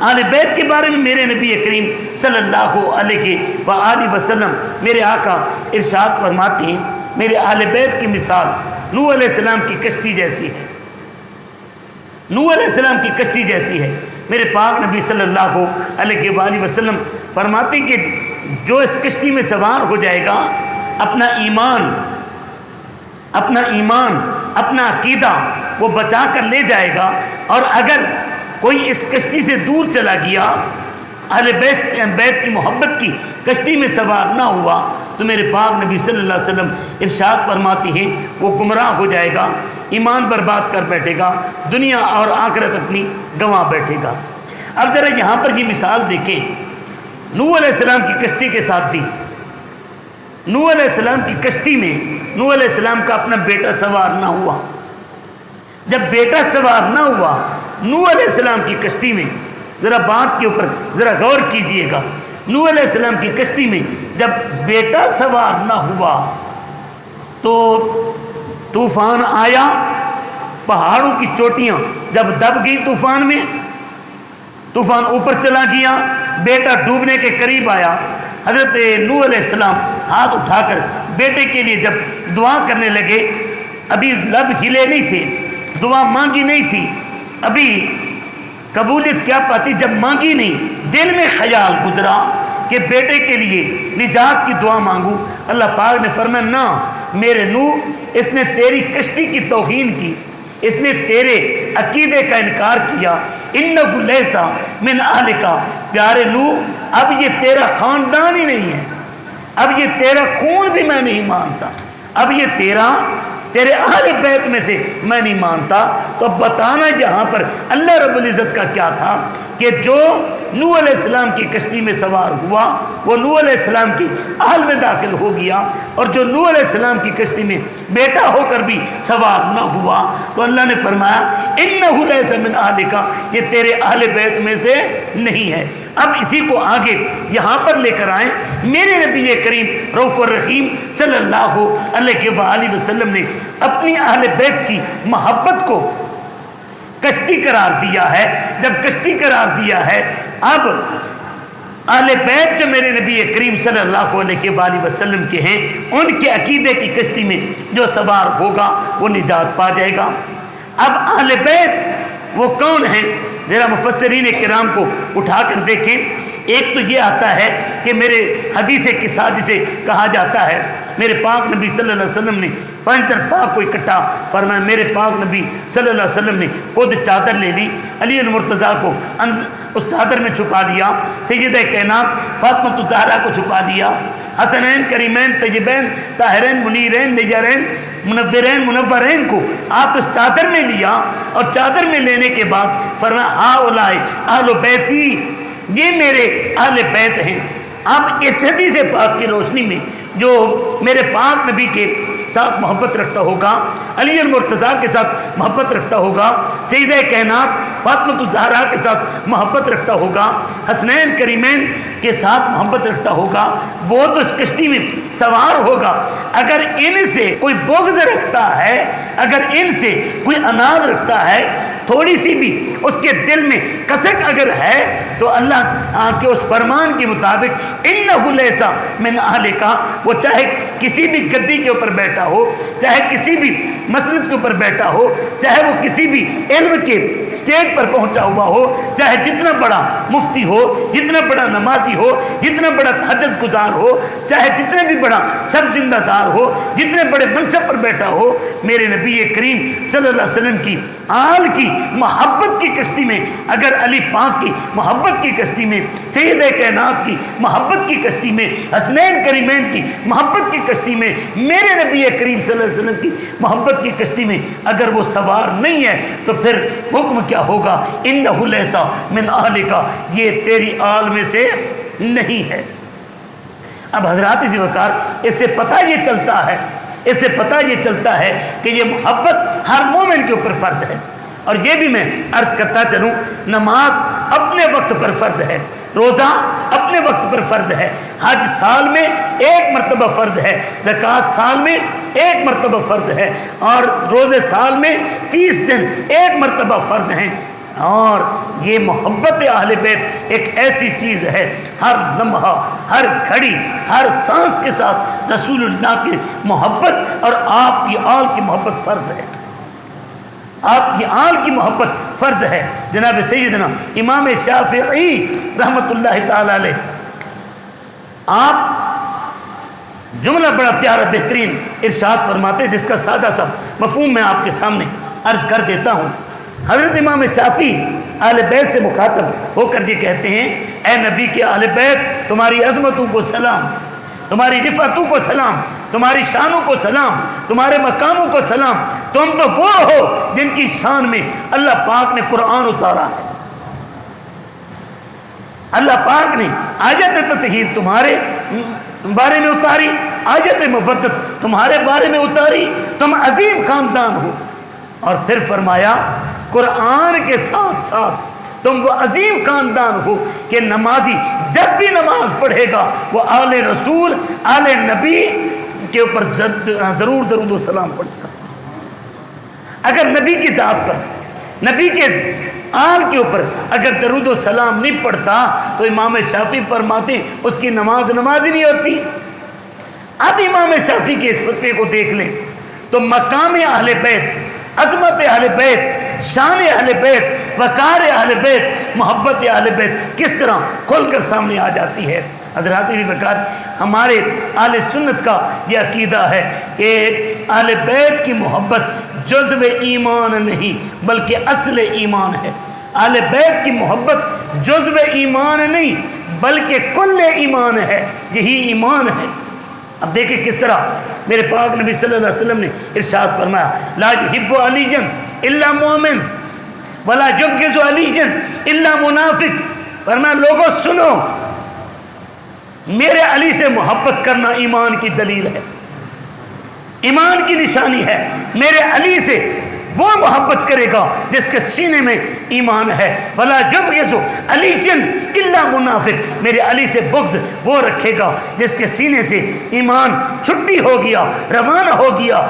اہل بیت کے بارے میں میرے نبی کریم صلی اللہ علیہ وآلہ وسلم، میرے آقا ارشاد فرماتے ہیں، میرے اہل بیت کی مثال نوح علیہ السلام کی کشتی جیسی ہے، نوح علیہ السلام کی کشتی جیسی ہے۔ میرے پاک نبی صلی اللہ علیہ وآلہ وسلم فرماتے ہیں کہ جو اس کشتی میں سوار ہو جائے گا، اپنا ایمان، اپنا عقیدہ وہ بچا کر لے جائے گا، اور اگر کوئی اس کشتی سے دور چلا گیا، اہل بیت کی محبت کی کشتی میں سوار نہ ہوا، تو میرے پاک نبی صلی اللہ علیہ وسلم ارشاد فرماتی ہیں وہ گمراہ ہو جائے گا، ایمان برباد کر بیٹھے گا، دنیا اور آخرت اپنی گنوا بیٹھے گا۔ اب ذرا یہاں پر یہ مثال دیکھیں، نوح علیہ السلام کی کشتی کے ساتھ دی۔ نوح علیہ السلام کی کشتی میں نوح علیہ السلام کا اپنا بیٹا سوار نہ ہوا۔ جب بیٹا سوار نہ ہوا نوح علیہ السلام کی کشتی میں، ذرا بات کے اوپر ذرا غور کیجئے گا، نوح علیہ السلام کی کشتی میں جب بیٹا سوار نہ ہوا تو طوفان آیا، پہاڑوں کی چوٹیاں جب دب گئی طوفان میں، طوفان اوپر چلا گیا، بیٹا ڈوبنے کے قریب آیا، حضرت نوح علیہ السلام ہاتھ اٹھا کر بیٹے کے لیے جب دعا کرنے لگے، ابھی لب ہلے نہیں تھے، دعا مانگی نہیں تھی، ابھی قبولیت کیا پاتی جب مانگی نہیں، دل میں خیال گزرا کہ بیٹے کے لیے نجات کی دعا مانگوں، اللہ پاک نے فرمایا نہ میرے نوح، اس نے تیری کشتی کی توہین کی، اس نے تیرے عقیدے کا انکار کیا، انہ لیسا من اہلک، پیارے نوح اب یہ تیرا خاندان ہی نہیں ہے، اب یہ تیرا خون بھی میں نہیں مانتا، اب یہ تیرے اہل بیت میں سے میں نہیں مانتا۔ تو بتانا یہاں پر اللہ رب العزت کا کیا تھا کہ جو نوح علیہ السلام کی کشتی میں سوار ہوا وہ نوح علیہ السلام کی اہل میں داخل ہو گیا، اور جو نوح علیہ السلام کی کشتی میں بیٹا ہو کر بھی سوار نہ ہوا تو اللہ نے فرمایا انہ لیس من اہلک، یہ تیرے اہل بیت میں سے نہیں ہے۔ اب اسی کو آگے یہاں پر لے کر آئیں، میرے نبی کریم رؤوف الرحیم صلی اللہ علیہ وآلہ وسلم نے اپنی اہل بیت کی محبت کو کشتی قرار دیا ہے۔ جب کشتی قرار دیا ہے، اب اہل بیت جو میرے نبی کریم صلی اللہ علیہ وآلہ وسلم کے ہیں، ان کے عقیدے کی کشتی میں جو سوار ہوگا وہ نجات پا جائے گا۔ اب اہل بیت وہ کون ہیں؟ ذرا مفسرین کرام کو اٹھا کر دیکھیں۔ ایک تو یہ آتا ہے کہ میرے حدیث قصہ جسے کہا جاتا ہے، میرے پاک نبی صلی اللہ علیہ وسلم نے پنجتن پاک کو اکٹھا فرمایا، میرے پاک نبی صلی اللہ علیہ وسلم نے خود چادر لے لی، علی المرتضیٰ کو اس چادر میں چھپا دیا، سیدہ کائنات فاطمہ الزہرا کو چھپا دیا، حسنین کریمین طیبین طاہرین منیرین نجرین منورین منورین کو آپ اس چادر میں لیا، اور چادر میں لینے کے بعد فرمایا ہؤلاء اہل بیتی، یہ میرے اہل بیت ہیں۔ اب اس حدیث پاک کی روشنی میں جو میرے پاک نبی کے ساتھ محبت رکھتا ہوگا، علی المرتضیٰ کے ساتھ محبت رکھتا ہوگا، سیدہ کائنات فاطمہ الزہرا کے ساتھ محبت رکھتا ہوگا، حسنین کریمین کے ساتھ محبت رکھتا ہوگا، وہ تو اس کشتی میں سوار ہوگا۔ اگر ان سے کوئی بغض رکھتا ہے، اگر ان سے کوئی اناد رکھتا ہے، تھوڑی سی بھی اس کے دل میں کسک اگر ہے، تو اللہ کے اس فرمان کے مطابق انہ لیس من اہلک، وہ چاہے کسی بھی گدی کے اوپر بیٹھا ہو، چاہے کسی بھی مسند کے اوپر بیٹھا ہو، چاہے وہ کسی بھی علم کے سٹیج پر پہنچا ہوا ہو، چاہے جتنا بڑا مفتی ہو، جتنا بڑا نمازی ہو، جتنا بڑا تہجد گزار ہو، چاہے جتنے بھی بڑا سب زندہ دار ہو، جتنے بڑے منصب پر بیٹھا ہو، میرے نبی کریم صلی اللہ علیہ وسلم کی آل کی محبت کی کشتی میں، اگر علی پاک کی محبت کی کشتی میں، سیدہ کائنات کی محبت کی کشتی میں، حسنین کریمین کی محبت کی کشتی میں، میرے نبی کریم صلی اللہ علیہ وسلم کی محبت کی کشتی میں اگر وہ سوار نہیں ہے تو پھر حکم کیا ہوگا؟ انہ لیس من اہلک، یہ تیری آل میں سے نہیں ہے۔ اب حضرات اسی وقار اس سے پتہ یہ چلتا ہے، اس سے پتہ یہ چلتا ہے کہ یہ محبت ہر مومن کے اوپر فرض ہے۔ اور یہ بھی میں عرض کرتا چلوں، نماز اپنے وقت پر فرض ہے، روزہ اپنے وقت پر فرض ہے، حج سال میں ایک مرتبہ فرض ہے، زکوٰۃ سال میں ایک مرتبہ فرض ہے، اور روزے سال میں 30 دن ایک مرتبہ فرض ہیں۔ اور یہ محبت اہل بیت ایک ایسی چیز ہے، ہر لمحہ، ہر گھڑی، ہر سانس کے ساتھ رسول اللہ کی محبت اور آپ کی آل کی محبت فرض ہے، آپ کی آل کی محبت فرض ہے۔ جناب سیدنا امام شافعی رحمۃ اللہ تعالی علیہ، آپ جملہ بڑا پیارا بہترین ارشاد فرماتے جس کا سادہ سا مفہوم میں آپ کے سامنے عرض کر دیتا ہوں۔ حضرت امام شافعی اہل بیت سے مخاطب ہو کر یہ کہتے ہیں، اے نبی کے اہل بیت، تمہاری عظمتوں کو سلام، تمہاری رفعتوں کو سلام، تمہاری شانوں کو سلام، تمہارے مقاموں کو سلام، تم تو وہ ہو جن کی شان میں اللہ پاک نے قرآن اتارا ہے۔ اللہ پاک نے آیت تطہیر تمہارے بارے میں اتاری، آیت مودت تمہارے بارے میں اتاری، تم عظیم خاندان ہو۔ اور پھر فرمایا قرآن کے ساتھ ساتھ تم وہ عظیم خاندان ہو کہ نمازی جب بھی نماز پڑھے گا وہ آل رسول، آل نبی کے اوپر ضرور درود و سلام پڑھے گا۔ اگر نبی کی ذات پر، نبی کے آل کے اوپر اگر درود و سلام نہیں پڑھتا تو امام شافعی فرماتے اس کی نماز ہی نہیں ہوتی۔ اب امام شافعی کے اس فتوے کو دیکھ لیں تو مقام اہل بیت، عظمت اہل بیت، شان اہل بیت، وقار اہل بیت، محبت اہل بیت کس طرح کھل کر سامنے آ جاتی ہے۔ حضرات وقار، ہمارے اہل سنت کا یہ عقیدہ ہے کہ اہل بیت کی محبت جزو ایمان نہیں بلکہ اصل ایمان ہے۔ اہل بیت کی محبت جزو ایمان نہیں بلکہ کل ایمان ہے، یہی ایمان ہے۔ اب دیکھیں کس طرح میرے پاک نبی صلی اللہ علیہ وسلم نے ارشاد فرمایا، لا یحب علی الا مومن ولا یبغض علی الا منافق۔ فرمایا لوگوں سنو، میرے علی سے محبت کرنا ایمان کی دلیل ہے، ایمان کی نشانی ہے۔ میرے علی سے وہ محبت کرے گا جس کے سینے میں ایمان ہے۔ ولا یبغض علی الا منافق، میرے علی سے بغض وہ رکھے گا جس کے سینے سے ایمان چھٹی ہو گیا، روانہ ہو گیا،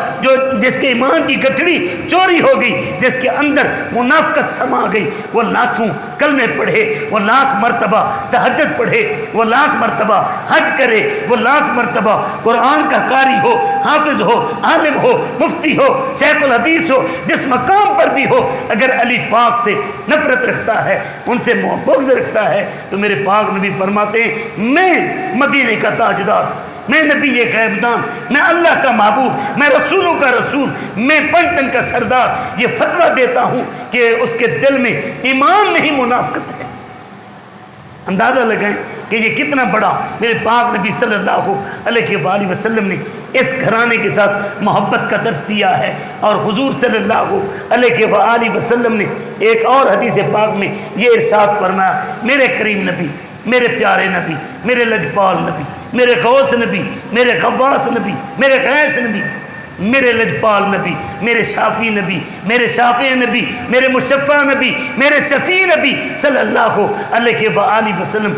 جس کے ایمان کی گٹھڑی چوری ہو گئی، جس کے اندر منافقت سما گئی۔ وہ لاکھوں کلمے پڑھے، وہ لاکھ مرتبہ تہجد پڑھے، وہ لاکھ مرتبہ حج کرے، وہ لاکھ مرتبہ قرآن کا قاری ہو، حافظ ہو، عالم ہو، مفتی ہو، شیخ الحدیث ہو، جس مقام پر بھی ہو، اگر علی پاک سے نفرت رکھتا ہے، ان سے بغض رکھتا ہے، تو میرے پاک نبی فرماتے ہیں میں مدینے کا تاجدار، میں نبی غیب دان، میں اللہ کا محبوب، میں رسولوں کا رسول، میں پنٹن کا سردار، یہ فتویٰ دیتا ہوں کہ اس کے دل میں ایمان نہیں منافقت ہے۔ اندازہ لگائیں کہ یہ کتنا بڑا میرے پاک نبی صلی اللہ علیہ وآلہ وسلم نے اس گھرانے کے ساتھ محبت کا درس دیا ہے۔ اور حضور صلی اللہ علیہ وآلہ وسلم نے ایک اور حدیث پاک میں یہ ارشاد فرمایا، میرے کریم نبی، میرے پیارے نبی، میرے لجپال نبی، میرے غوث نبی، میرے غواث نبی، میرے غیث نبی، میرے لجپال نبی، میرے شافی نبی، میرے شافع نبی، میرے مشفع نبی، میرے شفیع نبی صلی اللہ علیہ وآلہ وسلم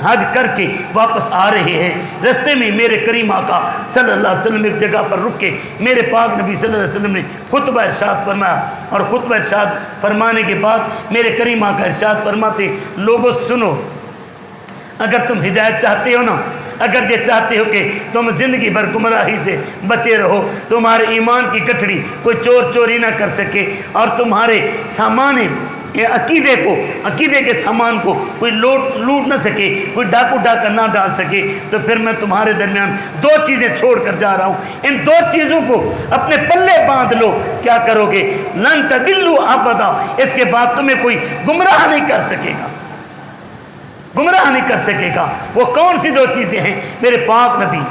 حج کر کے واپس آ رہے ہیں۔ رستے میں میرے کریم آقا صلی اللہ علیہ وسلم ایک جگہ پر رک کے میرے پاک نبی صلی اللہ علیہ وسلم نے خطبہ ارشاد فرمایا، اور خطبہ ارشاد فرمانے کے بعد میرے کریم آقا ارشاد فرماتے، لوگوں سنو، اگر تم ہدایت چاہتے ہو نا، اگر یہ چاہتے ہو کہ تم زندگی بھر گمراہی سے بچے رہو، تمہارے ایمان کی گٹھڑی کوئی چور چوری نہ کر سکے، اور تمہارے سامان عقیدے کے سامان کو کوئی لوٹ نہ سکے، کوئی ڈاکو ڈاکہ نہ ڈال سکے، تو پھر میں تمہارے درمیان دو چیزیں چھوڑ کر جا رہا ہوں، ان دو چیزوں کو اپنے پلے باندھ لو۔ کیا کرو گے؟ لن تضلوا ابدا، اس کے بعد تمہیں کوئی گمراہ نہیں کر سکے گا، گمراہ نہیں کر سکے گا۔ وہ کون سی دو چیزیں ہیں؟ میرے پاک نبی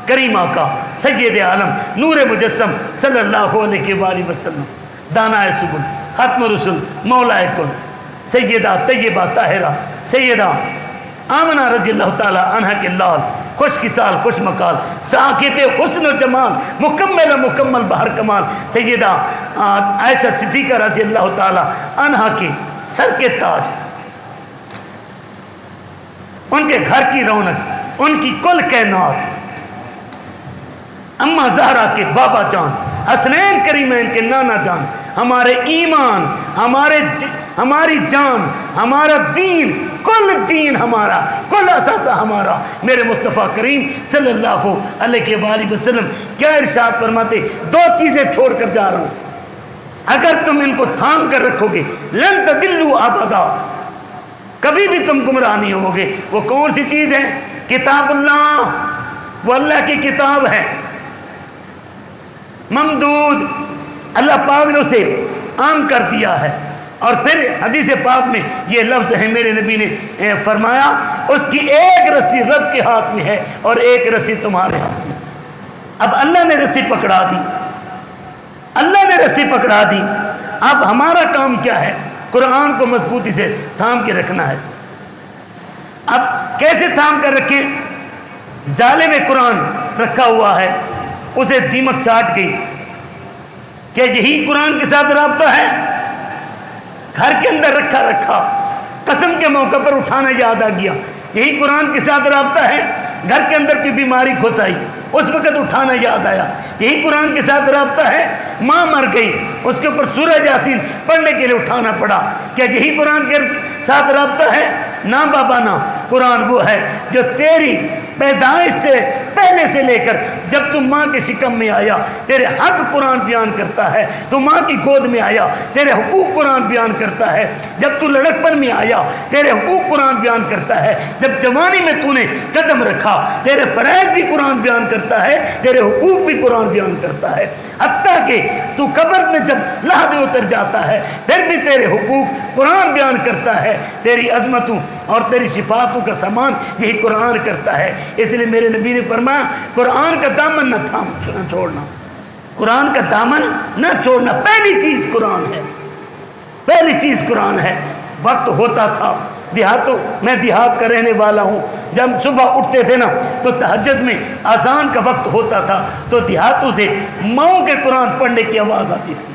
کریم آقا سید عالم نور مجسم صلی اللہ علیہ وآلہ وسلم، دانائے سبل، ختم رسول، مولا کل، سیدہ طیبہ طاہرہ سیدہ آمنہ رضی اللہ تعالی عنہ کے لال، خوش کسال خوش مقال، صاحب حسن و جمال، مکمل بہر کمال، سیدہ عائشہ صدیقہ رضی اللہ تعالی عنہ کے سر کے تاج، ان کے گھر کی رونق، ان کی کل کائنات، اماں زہرا کے بابا جان، حسنین کریمین کے نانا جان، ہمارے ایمان، ہماری جان، ہمارا دین، کل دین ہمارا، کل اثاثہ ہمارا، میرے مصطفیٰ کریم صلی اللہ علیہ وآلہ وسلم کیا ارشاد فرماتے؟ دو چیزیں چھوڑ کر جا رہا ہوں، اگر تم ان کو تھام کر رکھو گے لن تضلوا ابدا، کبھی بھی تم گمراہ نہیں ہو گے۔ وہ کون سی چیز ہے؟ کتاب اللہ، وہ اللہ کی کتاب ہے ممدود، اللہ پاک نے اسے عام کر دیا ہے۔ اور پھر حدیث پاک میں یہ لفظ ہے، میرے نبی نے فرمایا اس کی ایک رسی رب کے ہاتھ میں ہے اور ایک رسی تمہارے ہاتھ میں۔ اب اللہ نے رسی پکڑا دی، اللہ نے رسی پکڑا دی، اب ہمارا کام کیا ہے؟ قرآن کو مضبوطی سے تھام کے رکھنا ہے۔ اب کیسے تھام کر رکھیں؟ جالے میں قرآن رکھا ہوا ہے، اسے دیمک چاٹ گئی، کیا یہی قرآن کے ساتھ رابطہ ہے؟ گھر کے اندر رکھا قسم کے موقع پر اٹھانا یاد آ گیا، یہی قرآن کے ساتھ رابطہ ہے؟ گھر کے اندر کی بیماری گھس آئی، اس وقت اٹھانا یاد آیا. یہی قرآن کے ساتھ رابطہ ہے. ماں مر گئی, اس کے اوپر سورہ یاسین پڑھنے کے لیے اٹھانا پڑا. کیا یہی قرآن کے ساتھ رابطہ ہے؟ نہ بابا نہ. قرآن وہ ہے جو تیری پیدائش سے پہلے سے لے کر جب تم ماں کے شکم میں آیا تیرے حق قرآن بیان کرتا ہے. تو ماں کی گود میں آیا تیرے حقوق قرآن بیان کرتا ہے. جب تو لڑکپن میں آیا تیرے حقوق قرآن بیان کرتا ہے. جب جوانی میں تو نے قدم رکھا تیرے فرائض بھی قرآن بیان کرتا ہے, تیرے حقوق بھی قرآن بیان کرتا ہے. حتیٰ کہ تو قبر میں جب لحد اتر جاتا ہے پھر بھی تیرے حقوق قرآن بیان کرتا ہے. تیری عظمتوں اور تیری صفاتوں کا سامان یہی قرآن کرتا ہے. اس لیے میرے نبی نے فرمایا قرآن کا دامن نہ چھوڑنا, قرآن کا دامن نہ چھوڑنا. پہلی چیز قرآن ہے, پہلی چیز قرآن ہے. وقت ہوتا تھا دیہاتوں, میں دیہات کا رہنے والا ہوں, جب صبح اٹھتے تھے نا تو تہجد میں اذان کا وقت ہوتا تھا تو دیہاتوں سے ماؤں کے قرآن پڑھنے کی آواز آتی تھی.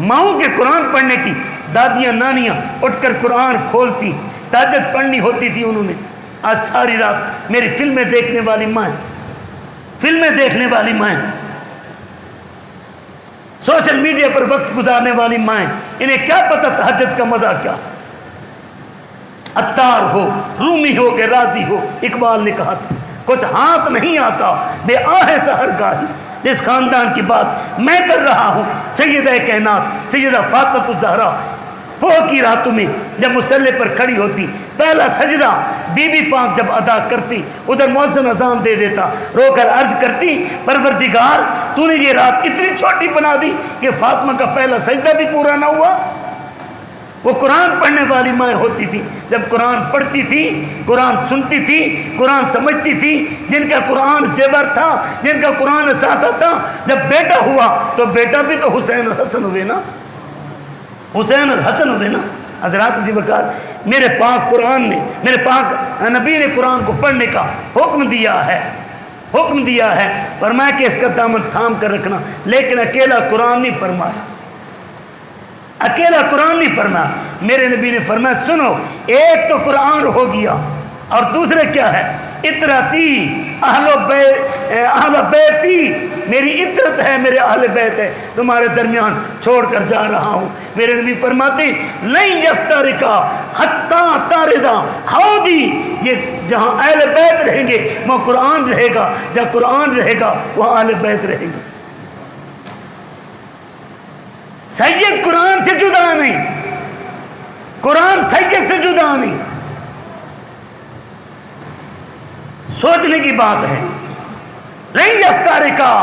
ماؤں کے قرآن پڑھنے کی, دادیاں نانیاں اٹھ کر قرآن کھولتی, تہجد پڑھنی ہوتی تھی انہوں نے. آج ساری رات میری فلمیں دیکھنے والی مائیں, فلمیں دیکھنے والی مائیں, سوشل میڈیا پر وقت گزارنے والی مائیں, انہیں کیا پتہ تہجد کا مزہ کیا. عطار ہو, رومی ہو کہ راضی ہو, اقبال نے کہا تھا کچھ ہاتھ نہیں آتا بے آہ سحر گاہی. جس خاندان کی بات میں کر رہا ہوں سیدہ کائنات سیدہ فاطمہ الزہرا پوہ کی راتوں میں جب مصلی پر کھڑی ہوتی, پہلا سجدہ بی بی پاک جب ادا کرتی, ادھر مؤذن اذان دے دیتا, رو کر عرض کرتی پروردگار تو نے یہ رات اتنی چھوٹی بنا دی کہ فاطمہ کا پہلا سجدہ بھی پورا نہ ہوا. وہ قرآن پڑھنے والی مائیں ہوتی تھی. جب قرآن پڑھتی تھی, قرآن سنتی تھی, قرآن سمجھتی تھی, جن کا قرآن زیور تھا, جن کا قرآن اثاثہ تھا. جب بیٹا ہوا تو بیٹا بھی تو حسین اور حسن ہوئے نا, حسین اور حسن ہوئے نا. حضرات جی وقار, میرے پاک قرآن نے, میرے پاک نبی نے قرآن کو پڑھنے کا حکم دیا ہے, حکم دیا ہے. فرمایا کہ اس کا دامن تھام کر رکھنا, لیکن اکیلا قرآن نہیں فرمایا, اکیلا قرآن نہیں فرمایا. میرے نبی نے فرمایا سنو, ایک تو قرآن ہو گیا اور دوسرے کیا ہے, اطرتی اہل بیتی, میری عطرت ہے, میرے اہل بیت ہے, تمہارے درمیان چھوڑ کر جا رہا ہوں. میرے نبی فرماتے لن یفترقا حتی تاردا حوضی, یہ جہاں اہل بیت رہیں گے وہاں قرآن رہے گا, جہاں قرآن رہے گا وہاں اہل بیت رہیں گے. سید قرآن سے جدا نہیں, قرآن سید سے جدا نہیں. سوچنے کی بات ہے. لن یفترقا,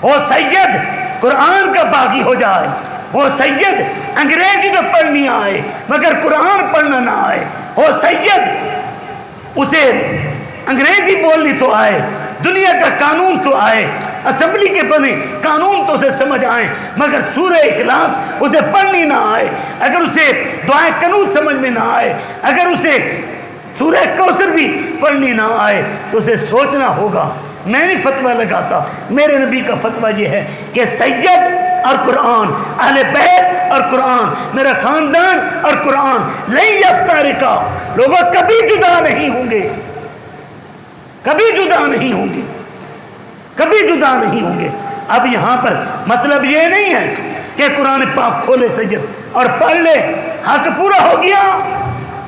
وہ سید قرآن کا باغی ہو جائے, وہ سید انگریزی تو پڑھنی آئے مگر قرآن پڑھنا نہ آئے, وہ سید اسے انگریزی بولنی تو آئے, دنیا کا قانون تو آئے, اسمبلی کے بنے قانون تو اسے سمجھ آئیں, مگر سورہ اخلاص اسے پڑھنی نہ آئے, اگر اسے دعائیں قنوت سمجھ میں نہ آئے, اگر اسے سورہ کوثر بھی پڑھنی نہ آئے تو اسے سوچنا ہوگا. میں نہیں فتویٰ لگاتا, میرے نبی کا فتویٰ یہ ہے کہ سید اور قرآن, اہل بیت اور قرآن, میرا خاندان اور قرآن, لن یفترقا, لوگوں کبھی جدا نہیں ہوں گے, کبھی جدا نہیں ہوں گے, کبھی جدا نہیں ہوں گے. اب یہاں پر مطلب یہ نہیں ہے کہ قرآن پاک کھولے سید اور پڑھ لے حق پورا ہو گیا,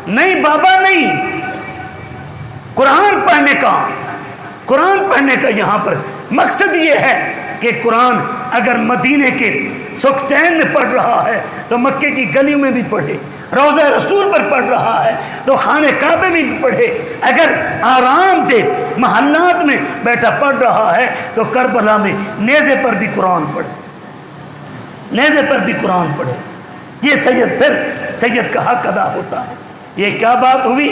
نہیں بابا نہیں. قرآن پڑھنے کا, قرآن پڑھنے کا یہاں پر مقصد یہ ہے کہ قرآن اگر مدینے کے سکھ چین میں پڑھ رہا ہے تو مکے کی گلیوں میں بھی پڑھے, روضہ رسول پر پڑھ رہا ہے تو خانہ کعبے میں بھی پڑھے, اگر آرام سے محلات میں بیٹھا پڑھ رہا ہے تو کربلا میں نیزے پر بھی قرآن پڑھے, نیزے پر بھی قرآن پڑھے. یہ سید پھر سید کا حق ادا ہوتا ہے. یہ کیا بات ہوئی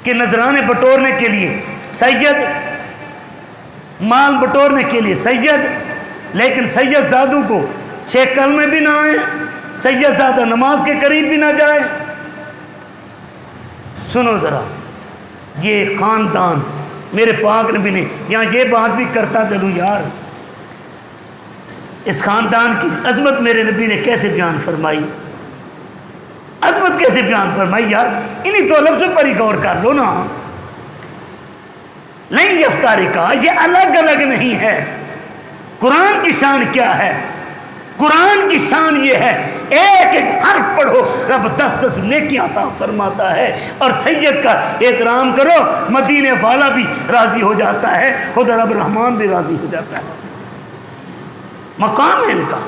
کہ نذرانے بٹورنے کے لیے سید, مال بٹورنے کے لیے سید, لیکن سید زادوں کو 6 کلمے بھی نہ آئے, سید زادہ نماز کے قریب بھی نہ جائے. سنو ذرا, یہ خاندان میرے پاک نبی نے, یہاں یہ بات بھی کرتا چلوں یار, اس خاندان کی عظمت میرے نبی نے کیسے بیان فرمائی, عظمت کیسے بیان فرمائی یار, انہی تو لفظوں پر ہی غور کر لو نا. نہیں یفتارکا، یہ الگ الگ نہیں ہے۔ قرآن کی شان کیا ہے؟ قرآن کی شان یہ ہے ایک ایک حرف پڑھو رب 10 نیکیاں عطا فرماتا ہے، اور سید کا احترام کرو مدینے والا بھی راضی ہو جاتا ہے، خدا رب الرحمان بھی راضی ہو جاتا ہے۔ مقام ہے ان کا،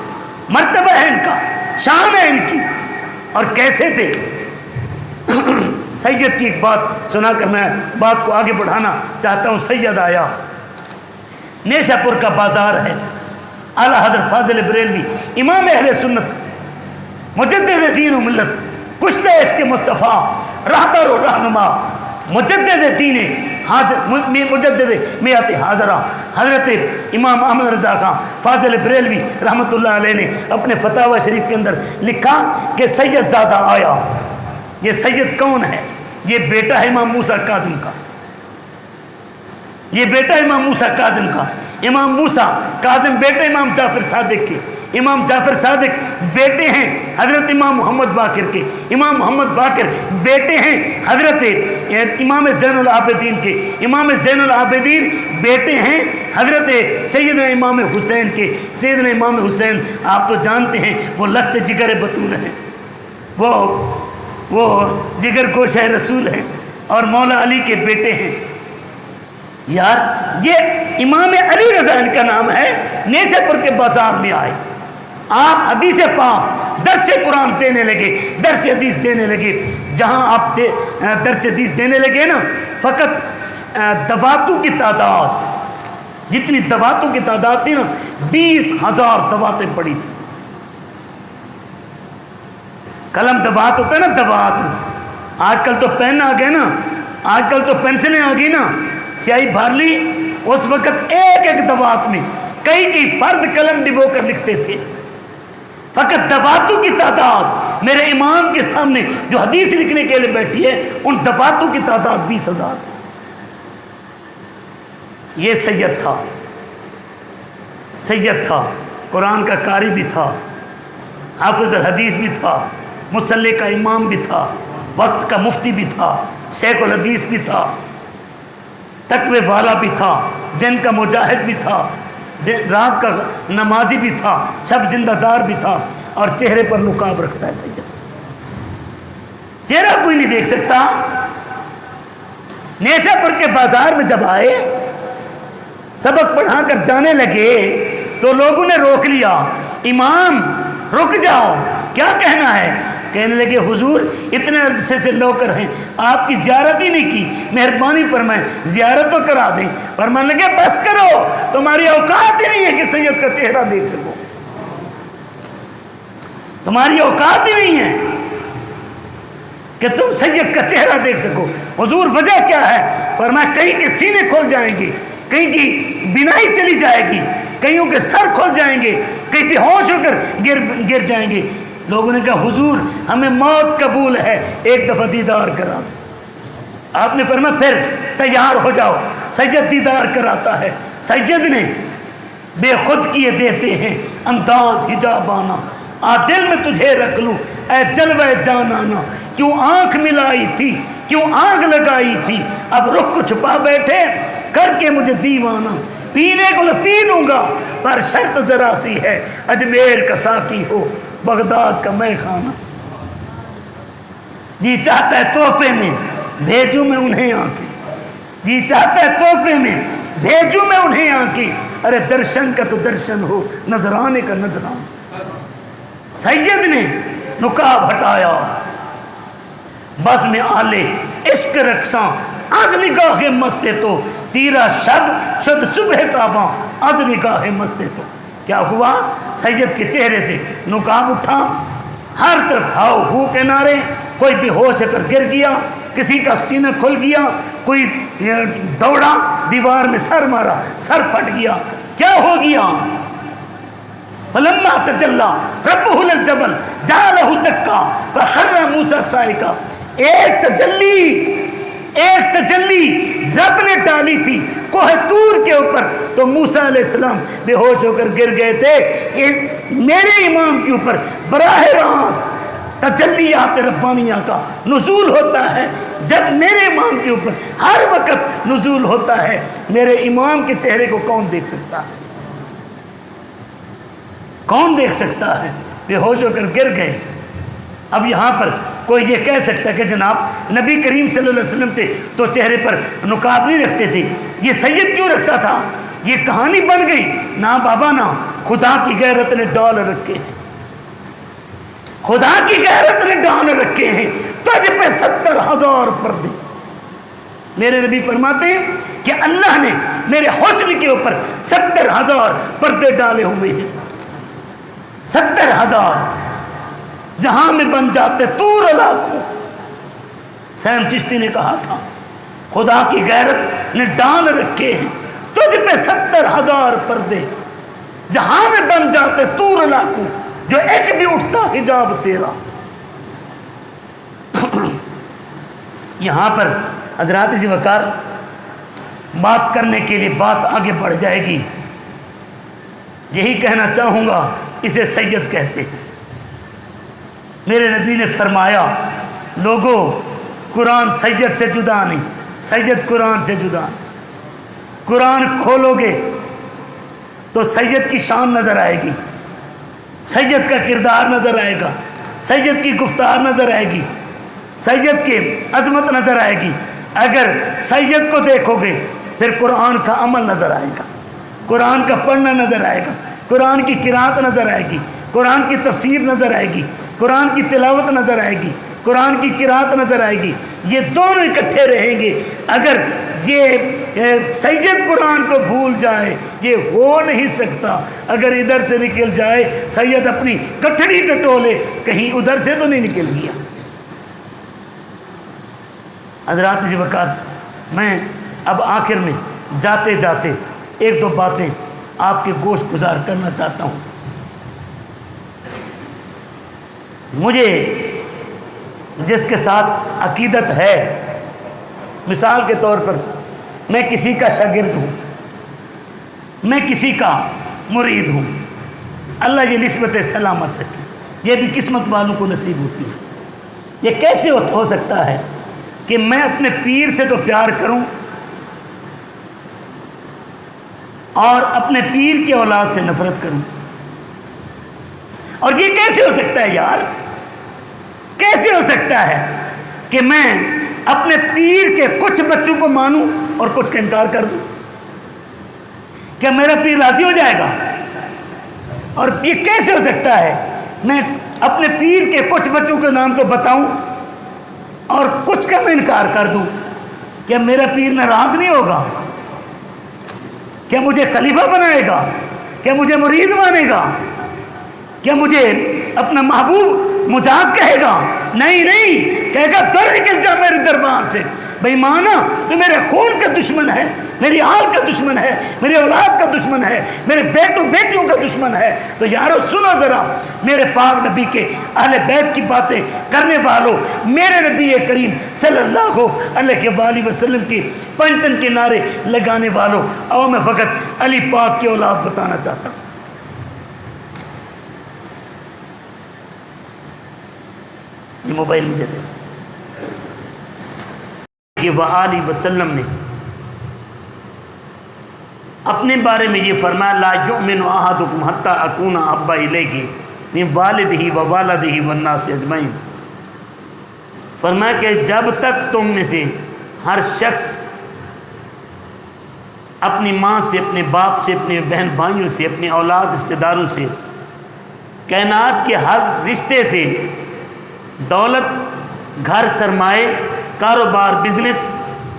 مرتبہ ہے ان کا، شان ہے ان کی۔ اور کیسے تھے؟ سید کی ایک بات سنا کر میں بات کو آگے بڑھانا چاہتا ہوں۔ سید آیا، نیشا پور کا بازار ہے، اعلیٰ حضرت فاضل بریلوی امام اہل سنت مجدد دین و ملت کشتہ عشق مصطفیٰ رہبر و رہنما مجدد دین مجدد میعت حاضرہ حضرت امام احمد رضا خان فاضل بریلوی رحمۃ اللہ علیہ نے اپنے فتاوی شریف کے اندر لکھا کہ سید زادہ آیا۔ یہ سید کون ہے؟ یہ بیٹا ہے امام موسیٰ کاظم کا، یہ بیٹا امام موسیٰ کاظم کا۔ امام موسیٰ کاظم بیٹے امام جعفر صادق کے، امام جعفر صادق بیٹے ہیں حضرت امام محمد باقر کے، امام محمد باقر بیٹے ہیں حضرت امام زین العابدین کے، امام زین العابدین بیٹے ہیں حضرت سیدنا امام حسین کے۔ سیدنا امام حسین آپ تو جانتے ہیں وہ لخت جگر بطول ہیں، وہ جگر گوشہ رسول ہیں اور مولا علی کے بیٹے ہیں۔ یار یہ امام علی رضا ان کا نام ہے۔ نیشا پور کے بازار میں آئے، آپ حدیث پاک درس قرآن دینے لگے، درس حدیث دینے لگے۔ جہاں آپ درس حدیث دینے لگے نا، فقط دواتوں کی تعداد، جتنی دواتوں کی تعداد تھی نا، 20,000 دواتیں پڑی تھی۔ قلم دوات ہوتا ہے نا، دوات۔ آج کل تو پین آ گئے نا، آج کل تو پینسلیں آ گئی نا، سیاہی بھر لی۔ اس وقت ایک ایک دوات میں کئی فرد قلم ڈبو کر لکھتے تھے۔ فقط دواتوں کی تعداد میرے امام کے سامنے جو حدیث لکھنے کے لیے بیٹھی ہے، ان دواتوں کی تعداد 20,000۔ یہ سید تھا، سید تھا، قرآن کا قاری بھی تھا، حافظ الحدیث بھی تھا، مصلی کا امام بھی تھا، وقت کا مفتی بھی تھا، شیخ الحدیث بھی تھا، تقوی والا بھی تھا، دن کا مجاہد بھی تھا، رات کا نمازی بھی تھا، شب زندہ دار بھی تھا، اور چہرے پر نقاب رکھتا ہے سید۔ چہرہ کوئی نہیں دیکھ سکتا۔ نیشا پور کے بازار میں جب آئے، سبق پڑھا کر جانے لگے تو لوگوں نے روک لیا، امام رک جاؤ، کیا کہنا ہے؟ کہنے لگے حضور اتنے عرصے سے نوکر ہیں، آپ کی زیارت ہی نہیں کی، مہربانی فرمائیں زیارت تو کرا دیں۔ فرمانے لگے بس کرو، تمہاری اوقات ہی نہیں ہے کہ سید کا چہرہ دیکھ سکو، تمہاری اوقات ہی نہیں ہے کہ تم سید کا چہرہ دیکھ سکو۔ حضور وجہ کیا ہے؟ فرمایا کہیں کے سینے کھل جائیں گے، کہیں کی بینائی چلی جائے گی، کئیوں کے سر کھل جائیں گے، کہیں بے ہوش ہو کر گر جائیں گے۔ لوگوں نے کہا حضور ہمیں موت قبول ہے، ایک دفعہ دیدار کرا دو۔ آپ نے فرمایا پھر تیار ہو جاؤ، سید دیدار کراتا ہے۔ سید نے بے خود کیے دیتے ہیں انداز حجابانہ، دل میں تجھے رکھ لوں اے جلوہ جانانا، کیوں آنکھ ملائی تھی، کیوں آگ لگائی تھی، اب رخ کو چھپا بیٹھے کر کے مجھے دیوانہ، پینے کو تو پی لوں گا پر شرط ذرا سی ہے، اجمیر کا ساقی ہو بغداد کا میں خانہ۔ جی چاہتا ہے تحفے میں بھیجوں میں انہیں آنکھیں، جی چاہتا ہے تحفے میں بھیجوں میں انہیں آنکھیں، ارے درشن کا تو درشن ہو، نظرانے کا نظران۔ سید نے نقاب ہٹایا، بز میں آلے عشق رقصاں از نگاہ مستے تو، تیرا شب شد صبح تاباں از نگاہ مستے تو۔ کیا ہوا؟ سید کے چہرے سے نقاب اٹھا، ہر طرف ہاؤ ہو کے نعرے، کوئی بے ہوش ہو کر گر گیا، کسی کا سینہ کھل گیا، کوئی دوڑا دیوار میں سر مارا، سر پھٹ گیا۔ کیا ہو گیا؟ فلما تجلی ربہ للجبل جعلہ دکا فخر موسیٰ صاعقہ۔ ایک تجلی رب نے ڈالی تھی کوہ طور کے اوپر، تو موسیٰ علیہ السلام بے ہوش ہو کر گر گئے تھے۔ میرے امام کے اوپر براہ راست تجلیات ربانیہ کا نزول ہوتا ہے، جب میرے امام کے اوپر ہر وقت نزول ہوتا ہے، میرے امام کے چہرے کو کون دیکھ سکتا ہے؟ کون دیکھ سکتا ہے؟ بے ہوش ہو کر گر گئے۔ اب یہاں پر کوئی یہ کہہ سکتا ہے کہ جناب نبی کریم صلی اللہ علیہ وسلم تھے تو چہرے پر نقاب نہیں رکھتے تھے، یہ سید کیوں رکھتا تھا؟ یہ کہانی بن گئی۔ نہ بابا نہ، خدا کی غیرت نے ڈالر رکھے ہیں، خدا کی غیرت نے ڈالر رکھے ہیں، تجھ پہ 70,000 پردے۔ میرے نبی فرماتے ہیں کہ اللہ نے میرے حسن کے اوپر 70,000 پردے ڈالے ہوئے ہیں، 70,000 جہاں میں بن جاتے طور لاکھوں۔ سیم چشتی نے کہا تھا خدا کی غیرت نے ڈال رکھے ہیں تجھ پہ 70,000 پردے، جہاں میں بن جاتے طور لاکھوں، جو ایک بھی اٹھتا حجاب تیرا۔ یہاں پر حضرات ذی وقار بات کرنے کے لیے بات آگے بڑھ جائے گی۔ یہی کہنا چاہوں گا، اسے سید کہتے ہیں۔ میرے نبی نے فرمایا لوگوں قرآن سید سے جدا نہیں، سید قرآن سے جدا نہیں۔ قرآن کھولو گے تو سید کی شان نظر آئے گی، سید کا کردار نظر آئے گا، سید کی گفتار نظر آئے گی، سید کی عظمت نظر آئے گی۔ اگر سید کو دیکھو گے پھر قرآن کا عمل نظر آئے گا، قرآن کا پڑھنا نظر آئے گا، قرآن کی قرات نظر آئے گی، قرآن کی تفسیر نظر آئے گی، قرآن کی تلاوت نظر آئے گی، قرآن کی قرات نظر آئے گی۔ یہ دونوں اکٹھے رہیں گے۔ اگر یہ سید قرآن کو بھول جائے یہ ہو نہیں سکتا۔ اگر ادھر سے نکل جائے سید اپنی گٹھڑی ٹٹولے کہیں ادھر سے تو نہیں نکل گیا۔ حضرات ذی وقار میں اب آخر میں جاتے جاتے ایک دو باتیں آپ کے گوش گزار کرنا چاہتا ہوں۔ مجھے جس کے ساتھ عقیدت ہے، مثال کے طور پر میں کسی کا شاگرد ہوں، میں کسی کا مرید ہوں، اللہ یہ نسبت سلامت رکھے، یہ بھی قسمت والوں کو نصیب ہوتی ہے۔ یہ کیسے ہو سکتا ہے کہ میں اپنے پیر سے تو پیار کروں اور اپنے پیر کی اولاد سے نفرت کروں؟ اور یہ کیسے ہو سکتا ہے یار؟ کیسے ہو سکتا ہے کہ میں اپنے پیر کے کچھ بچوں کو مانوں اور کچھ کا انکار کر دوں؟ کیا میرا پیر راضی ہو جائے گا؟ اور یہ کیسے ہو سکتا ہے میں اپنے پیر کے کچھ بچوں کے نام تو بتاؤں اور کچھ کا میں انکار کر دوں؟ کیا میرا پیر ناراض نہیں ہوگا؟ کیا مجھے خلیفہ بنائے گا؟ کیا مجھے مرید مانے گا؟ کیا مجھے اپنا محبوب مجاز کہے گا؟ نہیں نہیں، کہے گا در نکل جا میرے دربار سے، بھائی مانا تو میرے خون کا دشمن ہے، میری آل کا دشمن ہے، میری اولاد کا دشمن ہے، میرے بیٹوں بیٹیوں کا دشمن ہے۔ تو یارو سنو ذرا میرے پاک نبی کے اہل بیت کی باتیں کرنے والوں، میرے نبی کریم صلی اللہ علیہ وآلہ وسلم کی پنجتن کے نعرے لگانے والوں، اور میں فقط علی پاک کی اولاد بتانا چاہتا ہوں۔ یہ موبائل مجھے دے۔ کہ وآلہ وسلم نے اپنے بارے میں یہ فرمایا لا یؤمن احدکم حتی اکون احب الیہ من والدہ ووالدہ والناس اجمعین۔ فرمایا کہ جب تک تم میں سے ہر شخص اپنی ماں سے، اپنے باپ سے، اپنے بہن بھائیوں سے، اپنے اولاد رشتہ داروں سے، کائنات کے ہر رشتے سے، دولت، گھر، سرمائے، کاروبار، بزنس،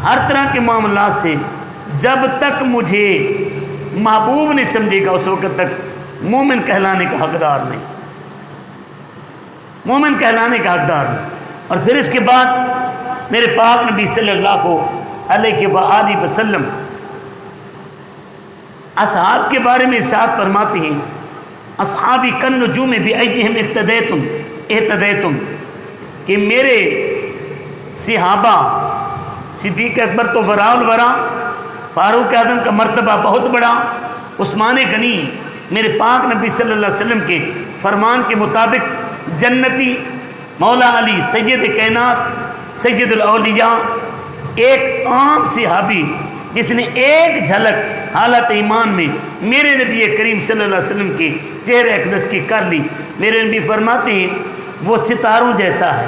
ہر طرح کے معاملات سے جب تک مجھے محبوب نہیں سمجھے گا اس وقت تک مومن کہلانے کا حقدار نہیں، مومن کہلانے کا حقدار نہیں۔ اور پھر اس کے بعد میرے پاک نبی صلی اللہ علیہ وآلہ وسلم اصحاب کے بارے میں ارشاد فرماتے ہیں اصحابی کالنجوم بأیہم اہتدیتم، کہ میرے صحابہ، صدیق اکبر تو وراء الورا، فاروق اعظم کا مرتبہ بہت بڑا، عثمان غنی میرے پاک نبی صلی اللہ علیہ وسلم کے فرمان کے مطابق جنتی، مولا علی سید کائنات سید الاولیاء ایک عام صحابی جس نے ایک جھلک حالت ایمان میں میرے نبی کریم صلی اللہ علیہ وسلم کے چہرے اقدس کی کر لی. میرے نبی فرماتے ہیں وہ ستاروں جیسا ہے.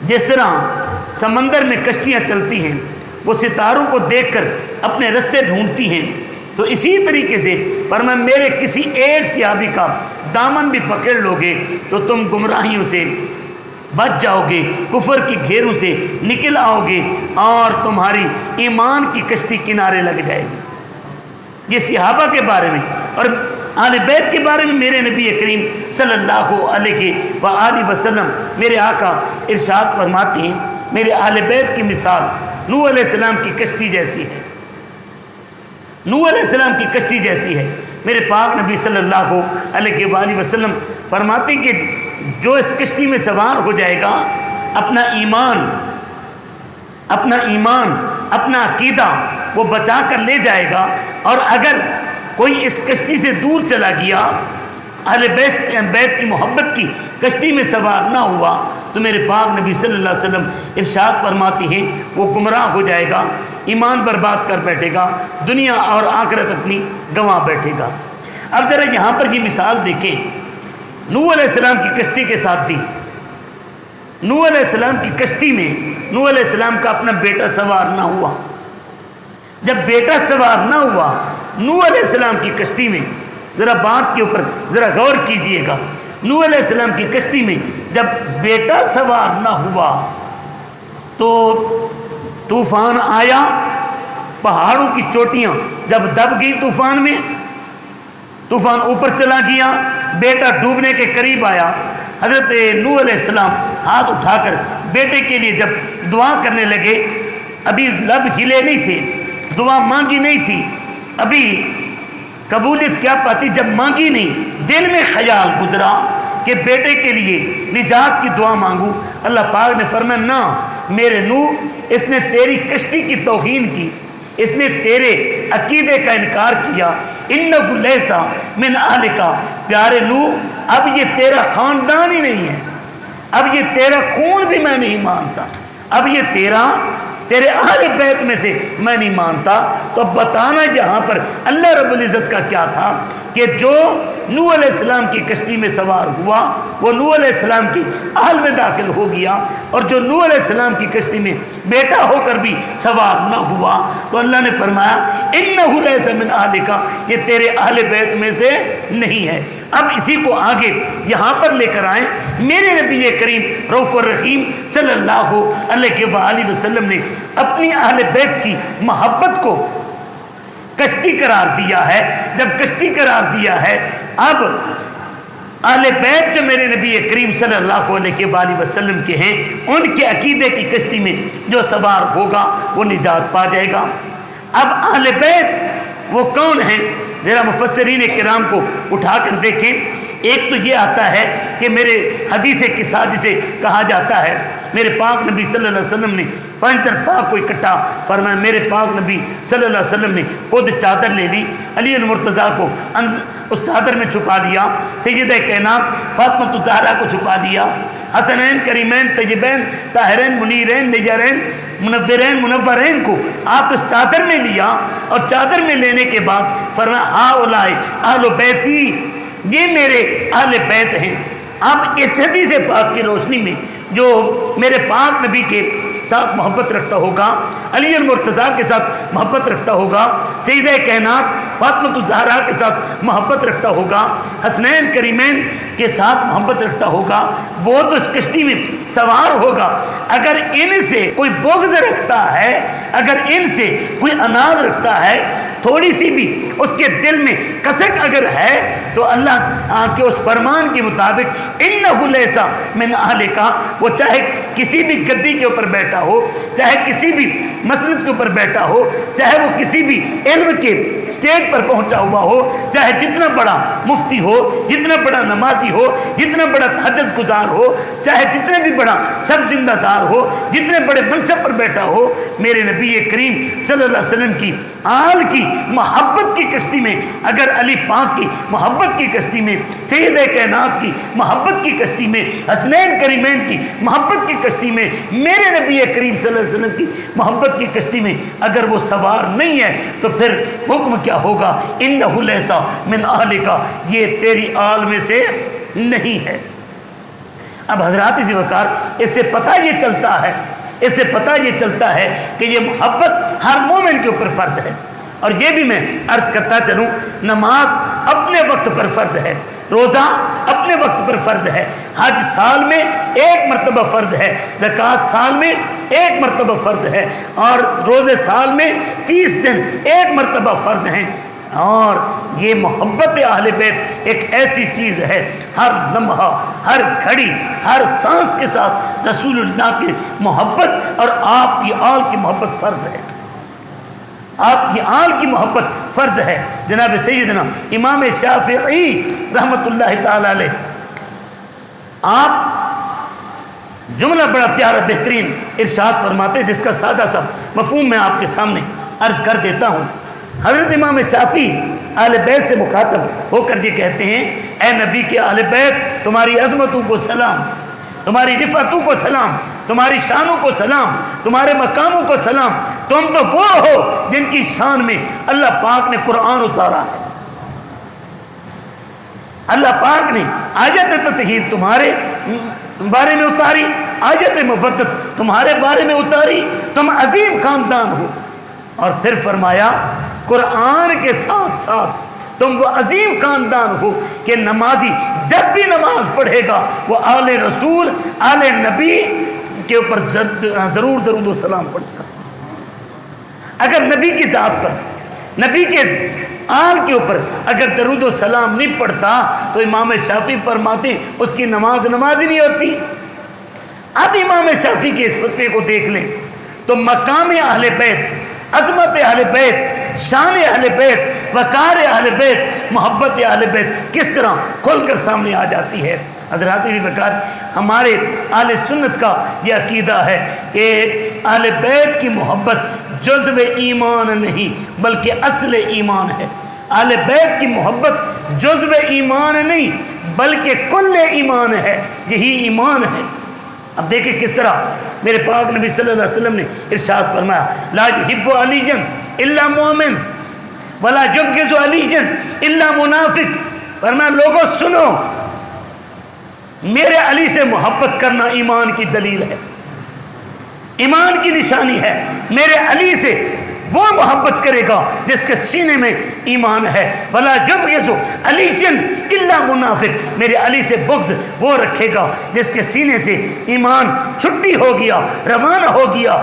جس طرح سمندر میں کشتیاں چلتی ہیں وہ ستاروں کو دیکھ کر اپنے رستے ڈھونڈتی ہیں, تو اسی طریقے سے فرمایا میرے کسی ایک صحابی کا دامن بھی پکڑ لو گے تو تم گمراہیوں سے بچ جاؤ گے, کفر کی گھیروں سے نکل آؤ گے اور تمہاری ایمان کی کشتی کنارے لگ جائے گی. یہ صحابہ کے بارے میں اور اہل بیت کے بارے میں میرے نبی کریم صلی اللہ علیہ وآلہ وسلم میرے آقا ارشاد فرماتے ہیں میرے اہل بیت کی مثال نوح علیہ السلام کی کشتی جیسی ہے. نوح علیہ السلام کی کشتی جیسی ہے. میرے پاک نبی صلی اللہ علیہ وآلہ وسلم فرماتے ہیں کہ جو اس کشتی میں سوار ہو جائے گا اپنا ایمان اپنا عقیدہ وہ بچا کر لے جائے گا, اور اگر کوئی اس کشتی سے دور چلا گیا اہل بیت کی محبت کی کشتی میں سوار نہ ہوا تو میرے پاک نبی صلی اللہ علیہ وسلم ارشاد فرماتے ہیں وہ گمراہ ہو جائے گا, ایمان برباد کر بیٹھے گا, دنیا اور آخرت اپنی گنوا بیٹھے گا. اب ذرا یہاں پر یہ مثال دیکھیں نوح علیہ السلام کی کشتی کے ساتھ دی. نوح علیہ السلام کی کشتی میں نوح علیہ السلام کا اپنا بیٹا سوار نہ ہوا. جب بیٹا سوار نہ ہوا نوح علیہ السلام کی کشتی میں, ذرا بات کے اوپر ذرا غور کیجئے گا, نوح علیہ السلام کی کشتی میں جب بیٹا سوار نہ ہوا تو طوفان آیا, پہاڑوں کی چوٹیاں جب دب گئی طوفان میں, طوفان اوپر چلا گیا, بیٹا ڈوبنے کے قریب آیا. حضرت نوح علیہ السلام ہاتھ اٹھا کر بیٹے کے لیے جب دعا کرنے لگے, ابھی لب ہلے نہیں تھے, دعا مانگی نہیں تھی, ابھی قبولیت کیا پاتی جب مانگی نہیں, دل میں خیال گزرا کہ بیٹے کے لیے نجات کی دعا مانگوں. اللہ پاک نے فرمایا نہ میرے نوح, اس نے تیری کشتی کی توہین کی, اس نے تیرے عقیدے کا انکار کیا. انہ لیسا من اہلک, پیارے نوح اب یہ تیرا خاندان ہی نہیں ہے, اب یہ تیرا خون بھی میں نہیں مانتا, اب یہ تیرے اہل بیت میں سے میں نہیں مانتا. تو بتانا یہاں پر اللہ رب العزت کا کیا تھا کہ جو نوح علیہ السلام کی کشتی میں سوار ہوا وہ نوح علیہ السلام کی اہل میں داخل ہو گیا, اور جو نوح علیہ السلام کی کشتی میں بیٹا ہو کر بھی سوار نہ ہوا تو اللہ نے فرمایا انہ لیس من اہلک, یہ تیرے اہل بیت میں سے نہیں ہے. اب اسی کو آگے یہاں پر لے کر آئیں. میرے نبی کریم رؤوف الرحیم صلی اللہ علیہ وآلہ وسلم نے اپنی اہل بیت کی محبت کو کشتی قرار دیا ہے. جب کشتی قرار دیا ہے, اب اہل بیت جو میرے نبی کریم صلی اللہ علیہ وآلہ وسلم کے ہیں ان کے عقیدے کی کشتی میں جو سوار ہوگا وہ نجات پا جائے گا. اب اہل بیت وہ کون ہیں, ذرا مفسرین کرام کو اٹھا کر دیکھیں. ایک تو یہ آتا ہے کہ میرے حدیث قصہ جسے کہا جاتا ہے, میرے پاک نبی صلی اللہ علیہ وسلم نے پنجتن پاک کو اکٹھا فرمایا. میرے پاک نبی صلی اللہ علیہ وسلم نے خود چادر لے لی, علی المرتضیٰ کو اس چادر میں چھپا دیا, سیدہ کائنات فاطمہ الزہرا کو چھپا دیا, حسنین کریمین طیبین طاہرین منیرین نجرین منورین منورین کو آپ اس چادر میں لیا, اور چادر میں لینے کے بعد فرمایا ہؤلاء اہل بیتی, یہ میرے اہل بیت ہیں. اب اس حدیث پاک کی روشنی میں جو میرے پاک نبی کے ساتھ محبت رکھتا ہوگا, علی المرتضیٰ کے ساتھ محبت رکھتا ہوگا, سیدہ کائنات فاطمہ الزہرا کے ساتھ محبت رکھتا ہوگا, حسنین کریمین کے ساتھ محبت رکھتا ہوگا, وہ تو اس کشتی میں سوار ہوگا. اگر ان سے کوئی بغض رکھتا ہے, اگر ان سے کوئی اناد رکھتا ہے, تھوڑی سی بھی اس کے دل میں کسک اگر ہے, تو اللہ کے اس فرمان کے مطابق انہ لیس من اہلک, وہ چاہے کسی بھی گدی کے اوپر بیٹھا ہو، چاہے کسی بھی مسند کے اوپر بیٹھا ہو، چاہے وہ کسی بھی علم کے سٹیج پر پہنچا ہوا ہو، چاہے جتنا بڑا مفتی ہو، جتنا بڑا نمازی ہو، جتنا بڑا تہجد گزار ہو، چاہے جتنے بھی بڑا سب زندہ دار ہو، جتنے بڑے منصب پر بیٹھا ہو، میرے نبی کریم صلی اللہ علیہ وسلم کی آل کی محبت کی کشتی میں، اگر علی پاک کی محبت کی کشتی میں، سید کائنات کی محبت کی کشتی میں، حسنین کریمین کی محبت کی کشتی میں، میرے نبی کریم صلی اللہ علیہ وسلم کی محبت کی کشتی میں اگر وہ سوار نہیں ہے تو پھر حکم کیا ہوگا؟ انہ لیسا من اہلک، یہ تیری آل میں سے نہیں ہے۔ اب حضرات اسی وقار اس سے پتہ یہ چلتا ہے، اس سے پتہ یہ چلتا ہے کہ یہ محبت ہر مومن کے اوپر فرض ہے۔ اور یہ بھی میں عرض کرتا چلوں، نماز اپنے وقت پر فرض ہے، روزہ اپنے وقت پر فرض ہے، حج سال میں ایک مرتبہ فرض ہے، زکوٰۃ سال میں ایک مرتبہ فرض ہے، اور روزے سال میں 30 دن ایک مرتبہ فرض ہیں۔ اور یہ محبت اہل بیت ایک ایسی چیز ہے، ہر لمحہ، ہر گھڑی، ہر سانس کے ساتھ رسول اللہ کی محبت اور آپ کی آل کی محبت فرض ہے، آپ کی آل کی محبت فرض ہے۔ جناب سیدنا امام شافعی رحمۃ اللہ تعالی علیہ، آپ جملہ بڑا پیارا بہترین ارشاد فرماتے جس کا سادہ سا مفہوم میں آپ کے سامنے عرض کر دیتا ہوں۔ حضرت امام شافعی اہل بیت سے مخاطب ہو کر یہ کہتے ہیں، اے نبی کے اہل بیت، تمہاری عظمتوں کو سلام، تمہاری رفعتوں کو سلام، تمہاری شانوں کو سلام، تمہارے مقاموں کو سلام، تم تو وہ ہو جن کی شان میں اللہ پاک نے قرآن اتارا ہے۔ اللہ پاک نے آیت تطہیر تمہارے بارے میں اتاری، آیت مودت تمہارے بارے میں اتاری، تم عظیم خاندان ہو۔ اور پھر فرمایا قرآن کے ساتھ ساتھ تم وہ عظیم خاندان ہو کہ نمازی جب بھی نماز پڑھے گا وہ آل رسول، آل نبی کے اوپر ضرور درود و سلام پڑھے گا۔ اگر نبی کی ذات پر، نبی کے آل کے اوپر اگر درود و سلام نہیں پڑھتا تو امام شافعی فرماتے اس کی نماز ہی نہیں ہوتی۔ اب امام شافعی کے اس فتوے کو دیکھ لیں تو مقام اہل بیت، عظمت اہل بیت، شان اہل بیت، وقار اہل بیت، محبت اہل بیت کس طرح کھل کر سامنے آ جاتی ہے۔ حضرات وقار، ہمارے اہل سنت کا یہ عقیدہ ہے کہ اہل بیت کی محبت جزو ایمان نہیں بلکہ اصل ایمان ہے۔ اہل بیت کی محبت جزو ایمان نہیں بلکہ کل ایمان ہے، یہی ایمان ہے۔ اب دیکھیں کس طرح میرے پاک نبی صلی اللہ علیہ وسلم نے ارشاد فرمایا، لا یحب علی الا مومن ولا یبغض علی الا منافق۔ فرمایا لوگوں سنو، میرے علی سے محبت کرنا ایمان کی دلیل ہے، ایمان کی نشانی ہے۔ میرے علی سے وہ محبت کرے گا جس کے سینے میں ایمان ہے، ولا یبغض علی الا منافق۔ میرے علی سے بغض وہ رکھے گا جس کے سینے سے ایمان چھٹی ہو گیا، روانہ ہو گیا،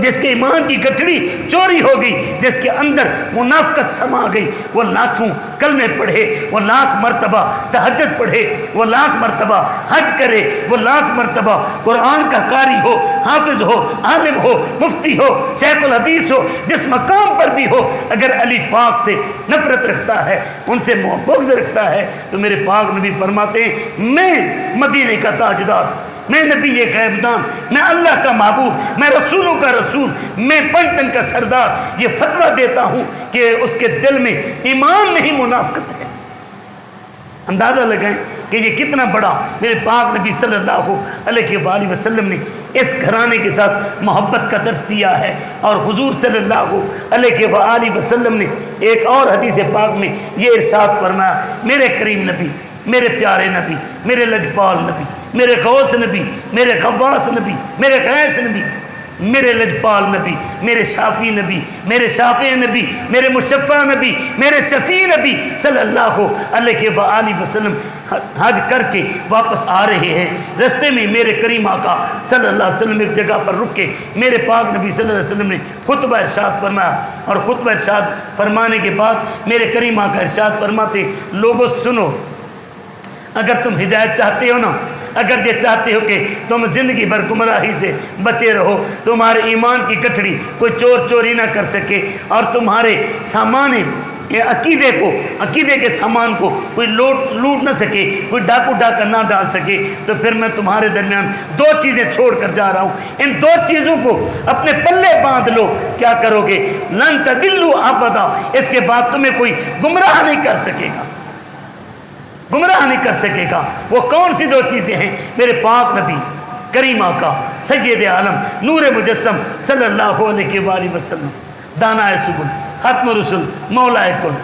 جس کے ایمان کی گٹھڑی چوری ہو گئی، جس کے اندر منافقت سما گئی۔ وہ لاکھوں کلمے پڑھے، وہ لاکھ مرتبہ تہجد پڑھے، وہ لاکھ مرتبہ حج کرے، وہ لاکھ مرتبہ قرآن کا قاری ہو، حافظ ہو، عالم ہو، مفتی ہو، شیخ الحدیث ہو، جس مقام پر بھی ہو، اگر علی پاک سے نفرت رکھتا ہے، ان سے بغض رکھتا ہے، تو میرے پاک نبی فرماتے ہیں میں مدینے کا تاجدار، میں نبی غیب دان، میں اللہ کا محبوب، میں رسولوں کا رسول، میں پنٹن کا سردار، یہ فتویٰ دیتا ہوں کہ اس کے دل میں ایمان نہیں منافقت ہے۔ اندازہ لگائیں کہ یہ کتنا بڑا میرے پاک نبی صلی اللہ علیہ وآلہ وسلم نے اس گھرانے کے ساتھ محبت کا درس دیا ہے۔ اور حضور صلی اللہ علیہ وآلہ وسلم نے ایک اور حدیث پاک میں یہ ارشاد فرمایا، میرے کریم نبی، میرے پیارے نبی، میرے لجپال نبی، میرے غوث نبی، میرے غواث نبی، میرے غیث نبی، میرے لجپال نبی، میرے شافی نبی، میرے شافع نبی، میرے مشفع نبی، میرے شفیع نبی صلی اللہ علیہ وآلہ وسلم حج کر کے واپس آ رہے ہیں۔ رستے میں میرے کریم آقا صلی اللہ علیہ وسلم ایک جگہ پر رک کے میرے پاک نبی صلی اللہ علیہ وسلم نے خطبہ ارشاد فرمایا، اور خطبہ ارشاد فرمانے کے بعد میرے کریم آقا ارشاد فرماتے، لوگوں سنو، اگر تم ہدایت چاہتے ہو نا، اگر یہ چاہتے ہو کہ تم زندگی بھر گمراہی سے بچے رہو، تمہارے ایمان کی گٹھڑی کوئی چور چوری نہ کر سکے، اور تمہارے سامان عقیدے کے سامان کو کوئی لوٹ نہ سکے، کوئی ڈاکو ڈاکہ نہ ڈال سکے، تو پھر میں تمہارے درمیان دو چیزیں چھوڑ کر جا رہا ہوں، ان دو چیزوں کو اپنے پلے باندھ لو۔ کیا کرو گے؟ لن تضلوا ابدا، اس کے بعد تمہیں کوئی گمراہ نہیں کر سکے گا، گمراہ نہیں کر سکے گا۔ وہ کون سی دو چیزیں ہیں؟ میرے پاک نبی کریم آقا سید عالم نور مجسم صلی اللہ علیہ وآلہ وسلم، دانائے سبل، ختم رسول، مولا کل،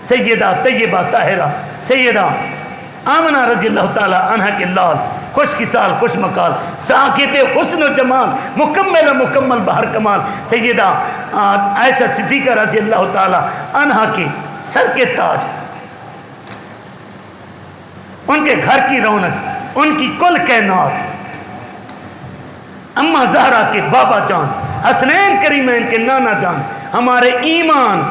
سیدہ طیبہ طاہرہ سیدہ آمنہ رضی اللہ تعالی عنہ کے لال، خوش کسال خوش مقال، صاحب حسن و جمال، مکمل بہر کمال، سیدہ عائشہ صدیقہ رضی اللہ تعالی عنہ کے سر کے تاج، ان کے گھر کی رونق، ان کی کل کائنات، اماں زہرا کے بابا جان، حسنین کریمین کے نانا جان، ہمارے ایمان،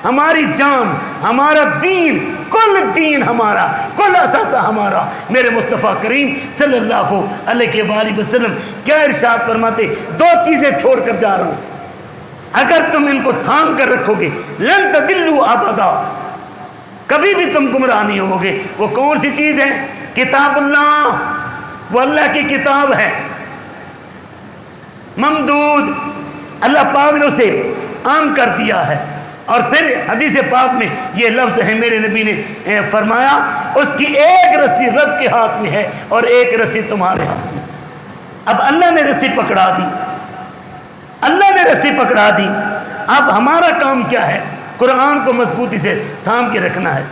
ہماری جان، ہمارا دین، کل دین ہمارا، کل اثاثہ ہمارا، میرے مصطفیٰ کریم صلی اللہ علیہ وآلہ وسلم کیا ارشاد فرماتے؟ دو چیزیں چھوڑ کر جا رہا ہوں، اگر تم ان کو تھام کر رکھو گے لن تضلوا ابدا، کبھی بھی تم گمراہ نہیں ہو گے۔ وہ کون سی چیز ہے؟ کتاب اللہ، وہ اللہ کی کتاب ہے ممدود، اللہ پاک نے اسے عام کر دیا ہے۔ اور پھر حدیث پاک میں یہ لفظ ہے، میرے نبی نے فرمایا اس کی ایک رسی رب کے ہاتھ میں ہے اور ایک رسی تمہارے ہاتھ میں۔ اب اللہ نے رسی پکڑا دی، اللہ نے رسی پکڑا دی، اب ہمارا کام کیا ہے؟ قرآن کو مضبوطی سے تھام کے رکھنا ہے۔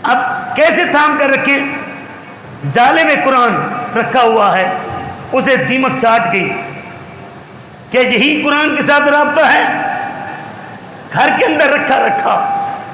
اب کیسے تھام کر رکھیں؟ جالے میں قرآن رکھا ہوا ہے، اسے دیمک چاٹ گئی، کیا یہی قرآن کے ساتھ رابطہ ہے؟ گھر کے اندر رکھا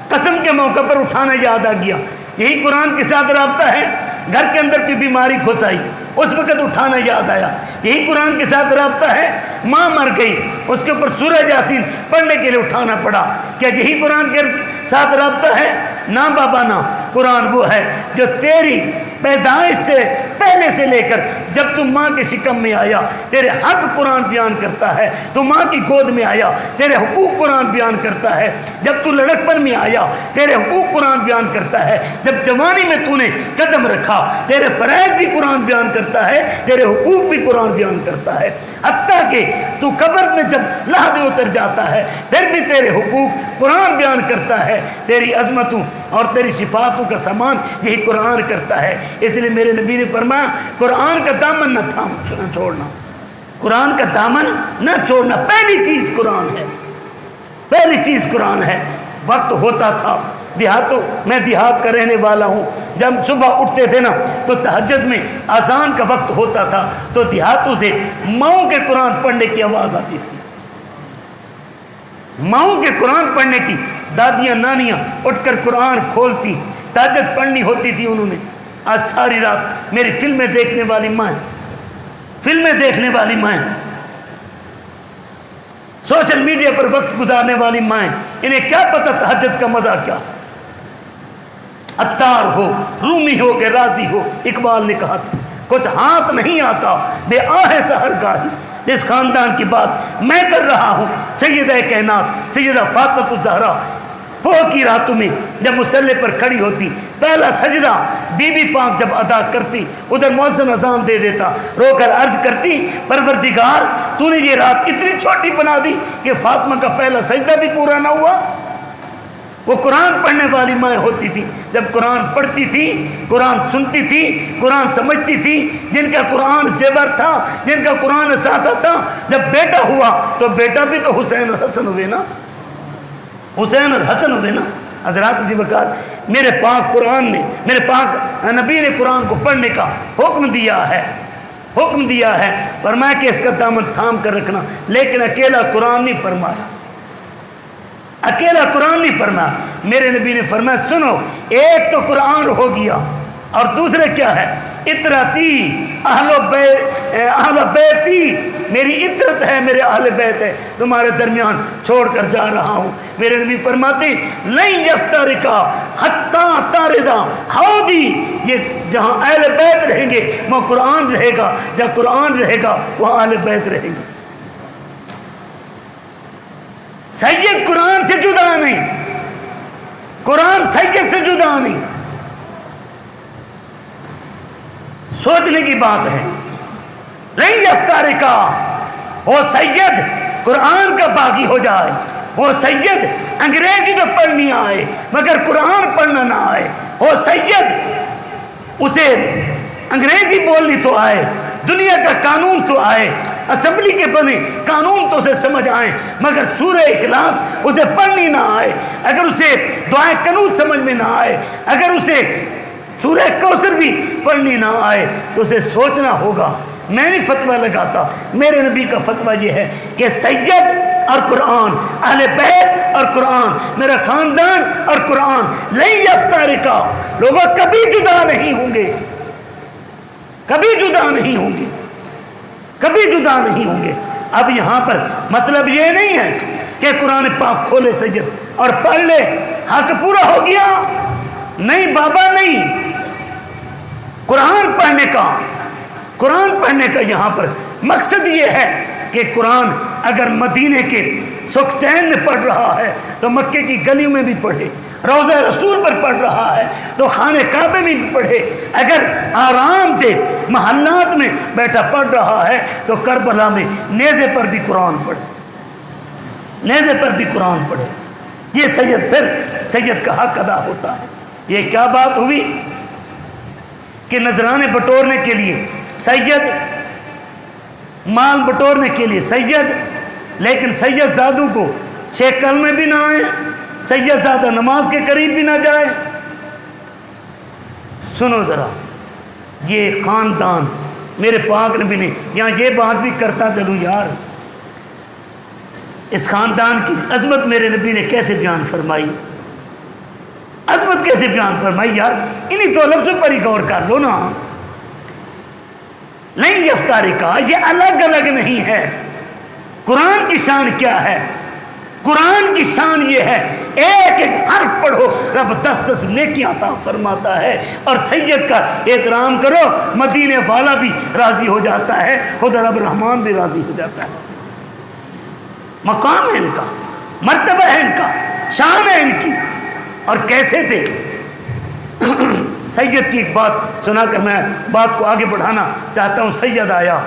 قسم کے موقع پر اٹھانا یاد آ گیا، یہی قرآن کے ساتھ رابطہ ہے۔ گھر کے اندر کوئی بیماری گھس آئی، اس وقت اٹھانا یاد آیا، یہی قرآن کے ساتھ رابطہ ہے۔ ماں مر گئی، اس کے اوپر سورہ یاسین پڑھنے کے لیے اٹھانا پڑا، کیا یہی قرآن کے ساتھ رابطہ ہے؟ نہ بابا نہ، قرآن وہ ہے جو تیری پیدائش سے پہلے سے لے کر جب تم ماں کے شکم میں آیا تیرے حق قرآن بیان کرتا ہے، تو ماں کی گود میں آیا تیرے حقوق قرآن بیان کرتا ہے، جب تو لڑکپن میں آیا تیرے حقوق قرآن بیان کرتا ہے، جب جوانی میں تو نے قدم رکھا تیرے فرائض بھی قرآن بیان کرتا ہے، تیرے حقوق بھی قرآن بیان کرتا ہے، حتیٰ کہ تو قبر میں جب لحد اتر جاتا ہے پھر بھی تیرے حقوق قرآن بیان کرتا ہے، تیری عظمتوں اور تیری صفاتوں کا سامان یہی قرآن کرتا ہے۔ اس لیے میرے نبی نے فرمایا قرآن کا دامن نہ چھوڑنا، قرآن کا دامن نہ چھوڑنا، پہلی چیز قرآن ہے، پہلی چیز قرآن ہے۔ وقت ہوتا تھا میں دیہات کا رہنے والا ہوں، جب صبح اٹھتے تھے نا تو تہجد میں اذان کا وقت ہوتا تھا تو دیہاتوں سے ماؤں کے قرآن پڑھنے کی آواز آتی تھی، ماؤں کے قرآن پڑھنے کی، دادیاں نانیاں اٹھ کر قرآن کھولتی، تہجد پڑھنی ہوتی تھی انہوں نے۔ آج ساری رات میری فلمیں دیکھنے والی مائیں، فلمیں دیکھنے والی مائیں، سوشل میڈیا پر وقت گزارنے والی مائیں، انہیں کیا پتہ تہجد کا مزہ کیا؟ عطار ہو، رومی ہو کہ راضی ہو، اقبال نے کہا تھا کچھ ہاتھ نہیں آتا بے آہ سحر گاہی۔ جس خاندان کی بات میں کر رہا ہوں، سیدہ کائنات سیدہ فاطمہ الزہرا پوہ کی راتوں میں جب مصلی پر کھڑی ہوتی، پہلا سجدہ بی بی پاک جب ادا کرتی، ادھر مؤذن اذان دے دیتا، رو کر عرض کرتی پروردگار تو نے یہ رات اتنی چھوٹی بنا دی کہ فاطمہ کا پہلا سجدہ بھی پورا نہ ہوا۔ وہ قرآن پڑھنے والی مائیں ہوتی تھی، جب قرآن پڑھتی تھی، قرآن سنتی تھی، قرآن سمجھتی تھی، جن کا قرآن زیور تھا، جن کا قرآن اثاثہ تھا، جب بیٹا ہوا تو بیٹا بھی تو حسین اور حسن ہوئے نا، حسین اور حسن ہوئے نا۔ حضرات جی وقار، میرے پاک قرآن نے، میرے پاک نبی نے قرآن کو پڑھنے کا حکم دیا ہے، حکم دیا ہے، فرمایا کہ اس کا دامن تھام کر رکھنا، لیکن اکیلا قرآن نہیں فرمایا، اکیلا قرآن نہیں فرمایا۔ میرے نبی نے فرمایا سنو، ایک تو قرآن ہو گیا اور دوسرے کیا ہے؟ اطرتی اہل بیتی، میری اطرت ہے، میرے اہل بیت ہے، تمہارے درمیان چھوڑ کر جا رہا ہوں۔ میرے نبی فرماتے لن یفترقا حتی تاردا حوضی، یہ جہاں اہل بیت رہیں گے وہاں قرآن رہے گا، جہاں قرآن رہے گا وہاں اہل بیت رہیں گے۔ سید قرآن سے جدا نہیں، قرآن سید سے جدا نہیں۔ سوچنے کی بات ہے، نہیں یفترقا، وہ سید قرآن کا باغی ہو جائے، وہ سید انگریزی تو پڑھنی آئے مگر قرآن پڑھنا نہ آئے، وہ سید اسے انگریزی بولنی تو آئے، دنیا کا قانون تو آئے، اسمبلی کے بنے قانون تو اسے سمجھ آئے مگر سورہ اخلاص اسے پڑھنی نہ آئے، اگر اسے دعائیں قنوت سمجھ میں نہ آئے، اگر اسے سورہ کوثر بھی پڑھنی نہ آئے تو اسے سوچنا ہوگا۔ میں نہیں فتویٰ لگاتا، میرے نبی کا فتویٰ یہ ہے کہ سید اور قرآن، اہل بیت اور قرآن، میرا خاندان اور قرآن لن یفترقا، لوگوں کبھی جدا نہیں ہوں گے، کبھی جدا نہیں ہوں گے، کبھی جدا نہیں ہوں گے۔ اب یہاں پر مطلب یہ نہیں ہے کہ قرآن پاک کھولے سید اور پڑھ لے حق پورا ہو گیا، نہیں بابا نہیں۔ قرآن پڑھنے کا یہاں پر مقصد یہ ہے کہ قرآن اگر مدینے کے سکھچین میں پڑھ رہا ہے تو مکے کی گلیوں میں بھی پڑھے، روضہ رسول پر پڑھ رہا ہے تو خانہ کعبے میں بھی پڑھے، اگر آرام سے محلات میں بیٹھا پڑھ رہا ہے تو کربلا میں نیزے پر بھی قرآن پڑھے، نیزے پر بھی قرآن پڑھے۔ یہ پھر سید کا حق ادا ہوتا ہے۔ یہ کیا بات ہوئی کہ نذرانے بٹورنے کے لیے سید، مال بٹورنے کے لیے سید، لیکن سید زادوں کو 6 کلمے بھی نہ آئے، سید زادہ نماز کے قریب بھی نہ جائے۔ سنو ذرا، یہ خاندان میرے پاک نبی نے یہاں یہ بات بھی کرتا چلوں یار، اس خاندان کی عظمت میرے نبی نے کیسے بیان فرمائی، عظمت کیسے بیان فرمائی یار، انہی تو لفظوں پر ہی غور کر لو نا۔ نہیں یفترقا، یہ الگ الگ نہیں ہے۔ قرآن کی شان کیا ہے؟ قرآن کی شان یہ ہے ایک ایک حرف پڑھو رب 10 نیکیاں عطا فرماتا ہے، اور سید کا احترام کرو مدینے والا بھی راضی ہو جاتا ہے، خدا رب رحمان بھی راضی ہو جاتا ہے۔ مقام ہے ان کا، مرتبہ ہے ان کا، شان ہے ان کی۔ اور کیسے تھے؟ سید کی ایک بات سنا کر میں بات کو آگے بڑھانا چاہتا ہوں۔ سید آیا،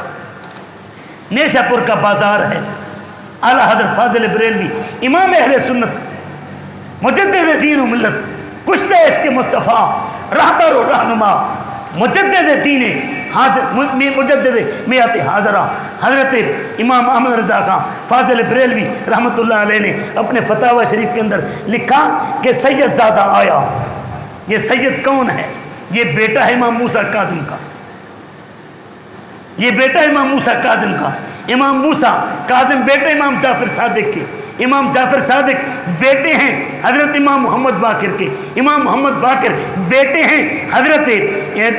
نیشا پور کا بازار ہے، اعلیٰ حضرت فاضل بریلوی امام اہل سنت مجدد دین و ملت کشتہ عشق مصطفیٰ رہبر و رہنما مجدد دین مجدد میعت حاضرہ حضرت امام احمد رضا خان فاضل بریلوی رحمۃ اللہ علیہ نے اپنے فتاوی شریف کے اندر لکھا کہ سید زادہ آیا۔ یہ سید کون ہے؟ یہ بیٹا ہے امام موسیٰ کاظم کا، یہ بیٹا ہے امام موسیٰ کاظم کا۔ امام موسیٰ کاظم بیٹے امام جعفر صادق کے، امام جعفر صادق بیٹے ہیں حضرت امام محمد باقر کے، امام محمد باقر بیٹے ہیں حضرت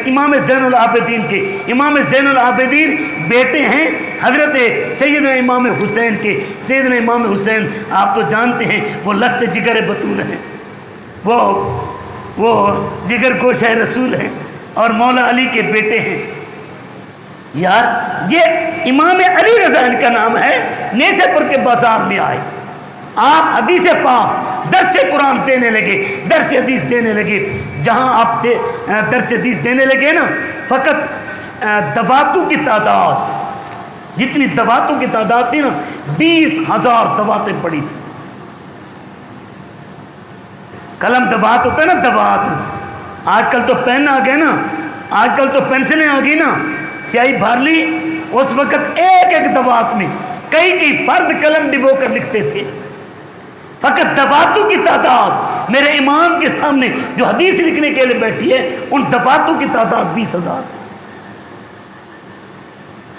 امام زین العابدین کے، امام زین العابدین بیٹے ہیں حضرت سیدنا امام حسین کے۔ سیدنا امام حسین آپ تو جانتے ہیں وہ لخت جگر بطول ہیں، وہ جگر گوشہ رسول ہیں اور مولا علی کے بیٹے ہیں۔ یار یہ امام علی رضا ان کا نام ہے، نیشا پور کے بازار میں آئے، آپ حدیث پاک درس قرآن دینے لگے، درس حدیث دینے لگے۔ جہاں آپ درس حدیث دینے لگے نا، فقط دواتوں کی تعداد، جتنی دواتوں کی تعداد تھی نا 20,000 دواتیں پڑی تھی۔ قلم دوات ہوتا ہے نا، دوات، آج کل تو پین آ گئے نا، آج کل تو پینسلیں آ گئی نا، سیاہی بھر لی، اس وقت ایک ایک دوات میں کئی فرد قلم ڈبو کر لکھتے تھے۔ فقط دواتوں کی تعداد میرے امام کے سامنے جو حدیث لکھنے کے لیے بیٹھی ہے، ان دواتوں کی تعداد 20,000۔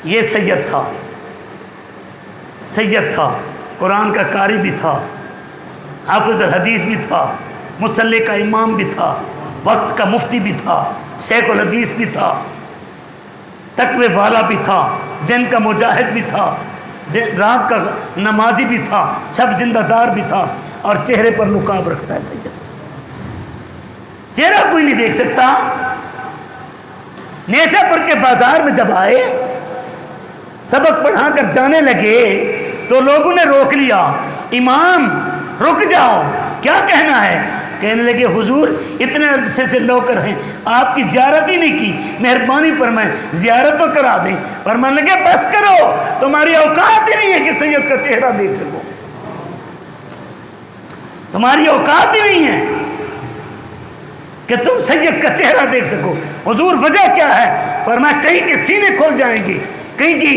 یہ سید تھا، سید تھا، قرآن کا قاری بھی تھا، حافظ الحدیث بھی تھا، مصلی کا امام بھی تھا، وقت کا مفتی بھی تھا، شیخ الحدیث بھی تھا، تقوی والا بھی تھا، دن کا مجاہد بھی تھا، رات کا نمازی بھی تھا، شب زندہ دار بھی تھا، اور چہرے پر نقاب رکھتا ہے سید۔ چہرہ کوئی نہیں دیکھ سکتا۔ نیشا پور کے بازار میں جب آئے، سبق پڑھا کر جانے لگے تو لوگوں نے روک لیا، امام رک جاؤ، کیا کہنا ہے؟ کہنے لگے حضور اتنے عرصے سے نوکر ہیں، آپ کی زیارت ہی نہیں کی، مہربانی فرمائیں زیارت تو کرا دیں۔ فرمانے لگے بس کرو، تمہاری اوقات ہی نہیں ہے کہ سید کا چہرہ دیکھ سکو، تمہاری اوقات ہی نہیں ہے کہ تم سید کا چہرہ دیکھ سکو۔ حضور وجہ کیا ہے؟ فرمایا کہیں کے سینے کھل جائیں گے، کہیں کی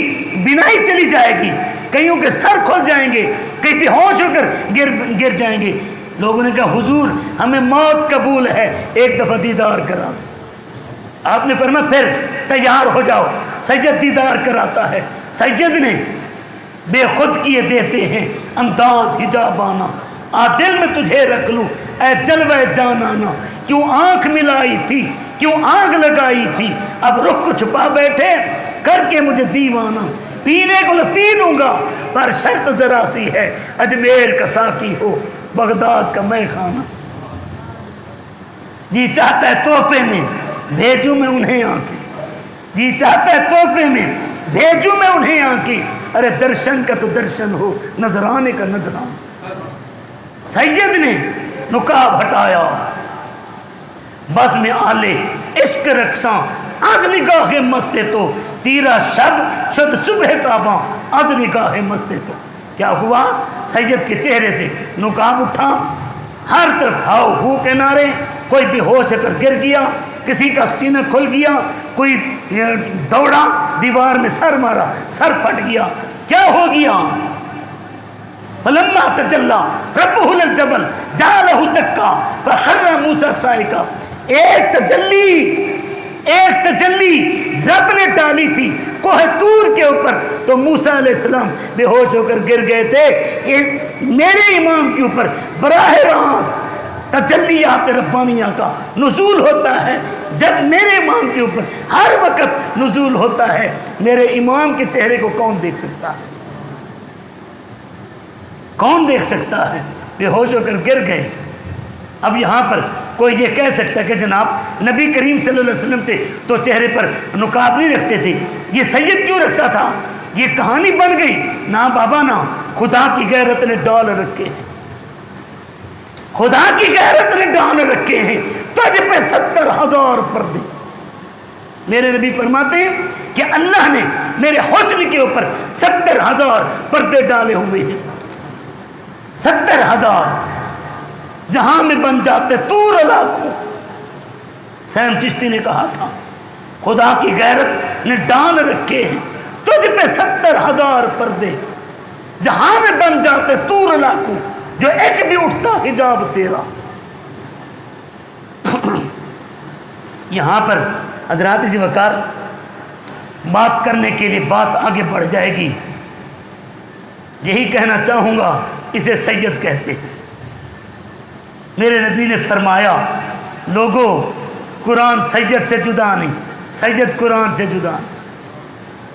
بینائی چلی جائے گی، کئیوں کے سر کھل جائیں گے، کہیں بے ہوش ہو کر گر جائیں گے۔ لوگوں نے کہا حضور ہمیں موت قبول ہے، ایک دفعہ دیدار کرا دو۔ آپ نے فرمایا پھر تیار ہو جاؤ، سید دیدار کراتا ہے۔ سید نے بے خود کیے دیتے ہیں انداز حجابانہ، آ دل میں تجھے رکھ لوں اے جلوہ جانانا، کیوں آنکھ ملائی تھی، کیوں آگ لگائی تھی، اب رخ کو چھپا بیٹھے کر کے مجھے دیوانہ، پینے کو تو پی لوں گا پر شرط ذرا سی ہے، اجمیر کا ساقی ہو بغداد کا میں خانہ۔ جی چاہتا ہے تحفے میں بھیجوں میں انہیں آنکھیں، جی چاہتا ہے تحفے میں بھیجوں میں انہیں آنکھیں، ارے درشن کا تو درشن ہو، نظرانے کا نظرانہ۔ سید نے نقاب ہٹایا، بز میں آلے عشق رقصاں از نگاہ مستے تو، تیرا شب شد صبح تاباں از نگاہ مستے تو۔ کیا ہوا؟ سید کے چہرے سے نقاب اٹھا، ہر طرف ہاؤ ہو کے نعرے، کوئی بے ہوش ہو کر گر گیا، کسی کا سینہ کھل گیا، کوئی دوڑا دیوار میں سر مارا، سر پھٹ گیا۔ کیا ہو گیا؟ فلما تجلی ربہ للجبل جعلہ دکا فخر موسیٰ صاعقہ۔ ایک تجلی رب نے ڈالی تھی کوہ طور کے اوپر، تو موسیٰ علیہ السلام بے ہوش ہو کر گر گئے تھے۔ میرے امام کے اوپر براہ راست تجلیات ربانیہ کا نزول ہوتا ہے، جب میرے امام کے اوپر ہر وقت نزول ہوتا ہے، میرے امام کے چہرے کو کون دیکھ سکتا ہے؟ کون دیکھ سکتا ہے؟ بے ہوش ہو کر گر گئے۔ اب یہاں پر کوئی یہ کہہ سکتا ہے کہ جناب نبی کریم صلی اللہ علیہ وسلم تھے تو چہرے پر نقاب نہیں رکھتے تھے، یہ سید کیوں رکھتا تھا؟ یہ کہانی بن گئی؟ نہ بابا نہ، خدا کی غیرت نے ڈال رکھے ہیں، خدا کی غیرت نے ڈال رکھے ہیں، تجھ پہ 70,000 پردے۔ میرے نبی فرماتے ہیں کہ اللہ نے میرے حسن کے اوپر 70,000 پردے ڈالے ہوئے ہیں، 70,000 جہاں میں بن جاتے طور لاکھوں۔ سیم چشتی نے کہا تھا خدا کی غیرت نے ڈال رکھے ہیں تجھ پہ 70,000 پردے، جہاں میں بن جاتے طور لاکھوں، جو ایک بھی اٹھتا حجاب تیرا۔ یہاں پر حضرات ذی وقار بات کرنے کے لیے بات آگے بڑھ جائے گی، یہی کہنا چاہوں گا، اسے سید کہتے ہیں۔ میرے نبی نے فرمایا لوگوں قرآن سید سے جدا نہیں، سید قرآن سے جدا نہیں۔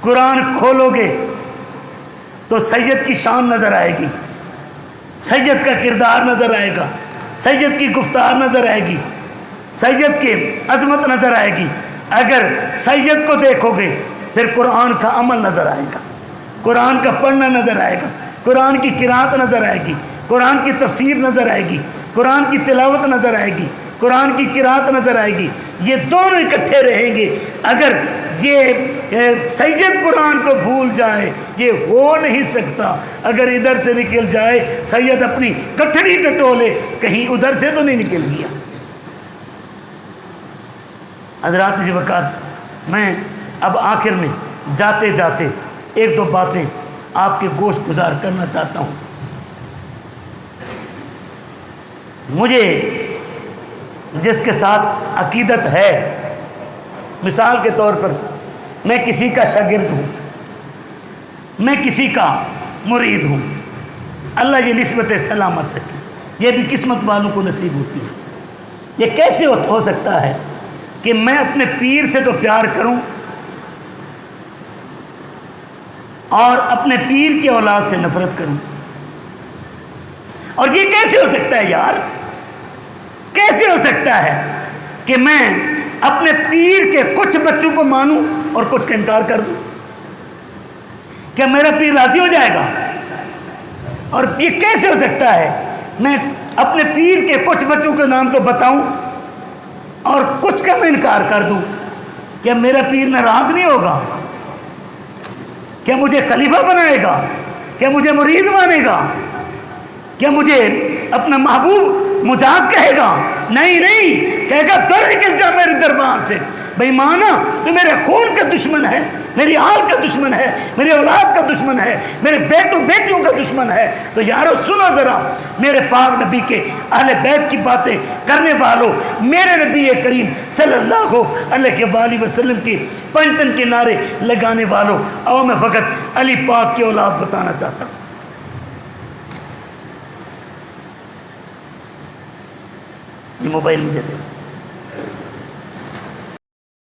قرآن کھولو گے تو سید کی شان نظر آئے گی، سید کا کردار نظر آئے گا، سید کی گفتار نظر آئے گی، سید کی عظمت نظر آئے گی۔ اگر سید کو دیکھو گے پھر قرآن کا عمل نظر آئے گا، قرآن کا پڑھنا نظر آئے گا، قرآن کی قرات نظر آئے گی، قرآن کی تفسیر نظر آئے گی، قرآن کی تلاوت نظر آئے گی، قرآن کی قرات نظر آئے گی۔ یہ دونوں اکٹھے رہیں گے۔ اگر یہ سید قرآن کو بھول جائے یہ ہو نہیں سکتا۔ اگر ادھر سے نکل جائے سید اپنی کٹھڑی ٹٹولے کہیں ادھر سے تو نہیں نکل گیا۔ حضرات ذی وقار، میں اب آخر میں جاتے جاتے ایک دو باتیں آپ کے گوش گزار کرنا چاہتا ہوں۔ مجھے جس کے ساتھ عقیدت ہے، مثال کے طور پر میں کسی کا شاگرد ہوں، میں کسی کا مرید ہوں، اللہ یہ نسبت سلامت رکھے، یہ بھی قسمت والوں کو نصیب ہوتی ہے۔ یہ کیسے ہو سکتا ہے کہ میں اپنے پیر سے تو پیار کروں اور اپنے پیر کے اولاد سے نفرت کروں؟ اور یہ کیسے ہو سکتا ہے یار؟ کیسے ہو سکتا ہے کہ میں اپنے پیر کے کچھ بچوں کو مانوں اور کچھ کا انکار کر دوں؟ کیا میرا پیر راضی ہو جائے گا؟ اور یہ کیسے ہو سکتا ہے میں اپنے پیر کے کچھ بچوں کے نام تو بتاؤں اور کچھ کا میں انکار کر دوں؟ کیا میرا پیر ناراض نہیں ہوگا؟ کیا مجھے خلیفہ بنائے گا؟ کیا مجھے مرید مانے گا؟ کیا مجھے اپنا محبوب مجاز کہے گا؟ نہیں نہیں، کہے گا دور نکل جا میرے دربار سے، بھائی مانا تو میرے خون کا دشمن ہے، میری آل کا دشمن ہے، میری اولاد کا دشمن ہے، میرے بیٹوں بیٹیوں کا دشمن ہے۔ تو یارو سنو ذرا میرے پاک نبی کے اہل بیت کی باتیں کرنے والوں، میرے نبی کریم صلی اللہ علیہ وآلہ وسلم کی پنجتن کے نعرے لگانے والوں، اور میں فقط علی پاک کی اولاد بتانا چاہتا ہوں۔ یہ موبائل مجھے دے۔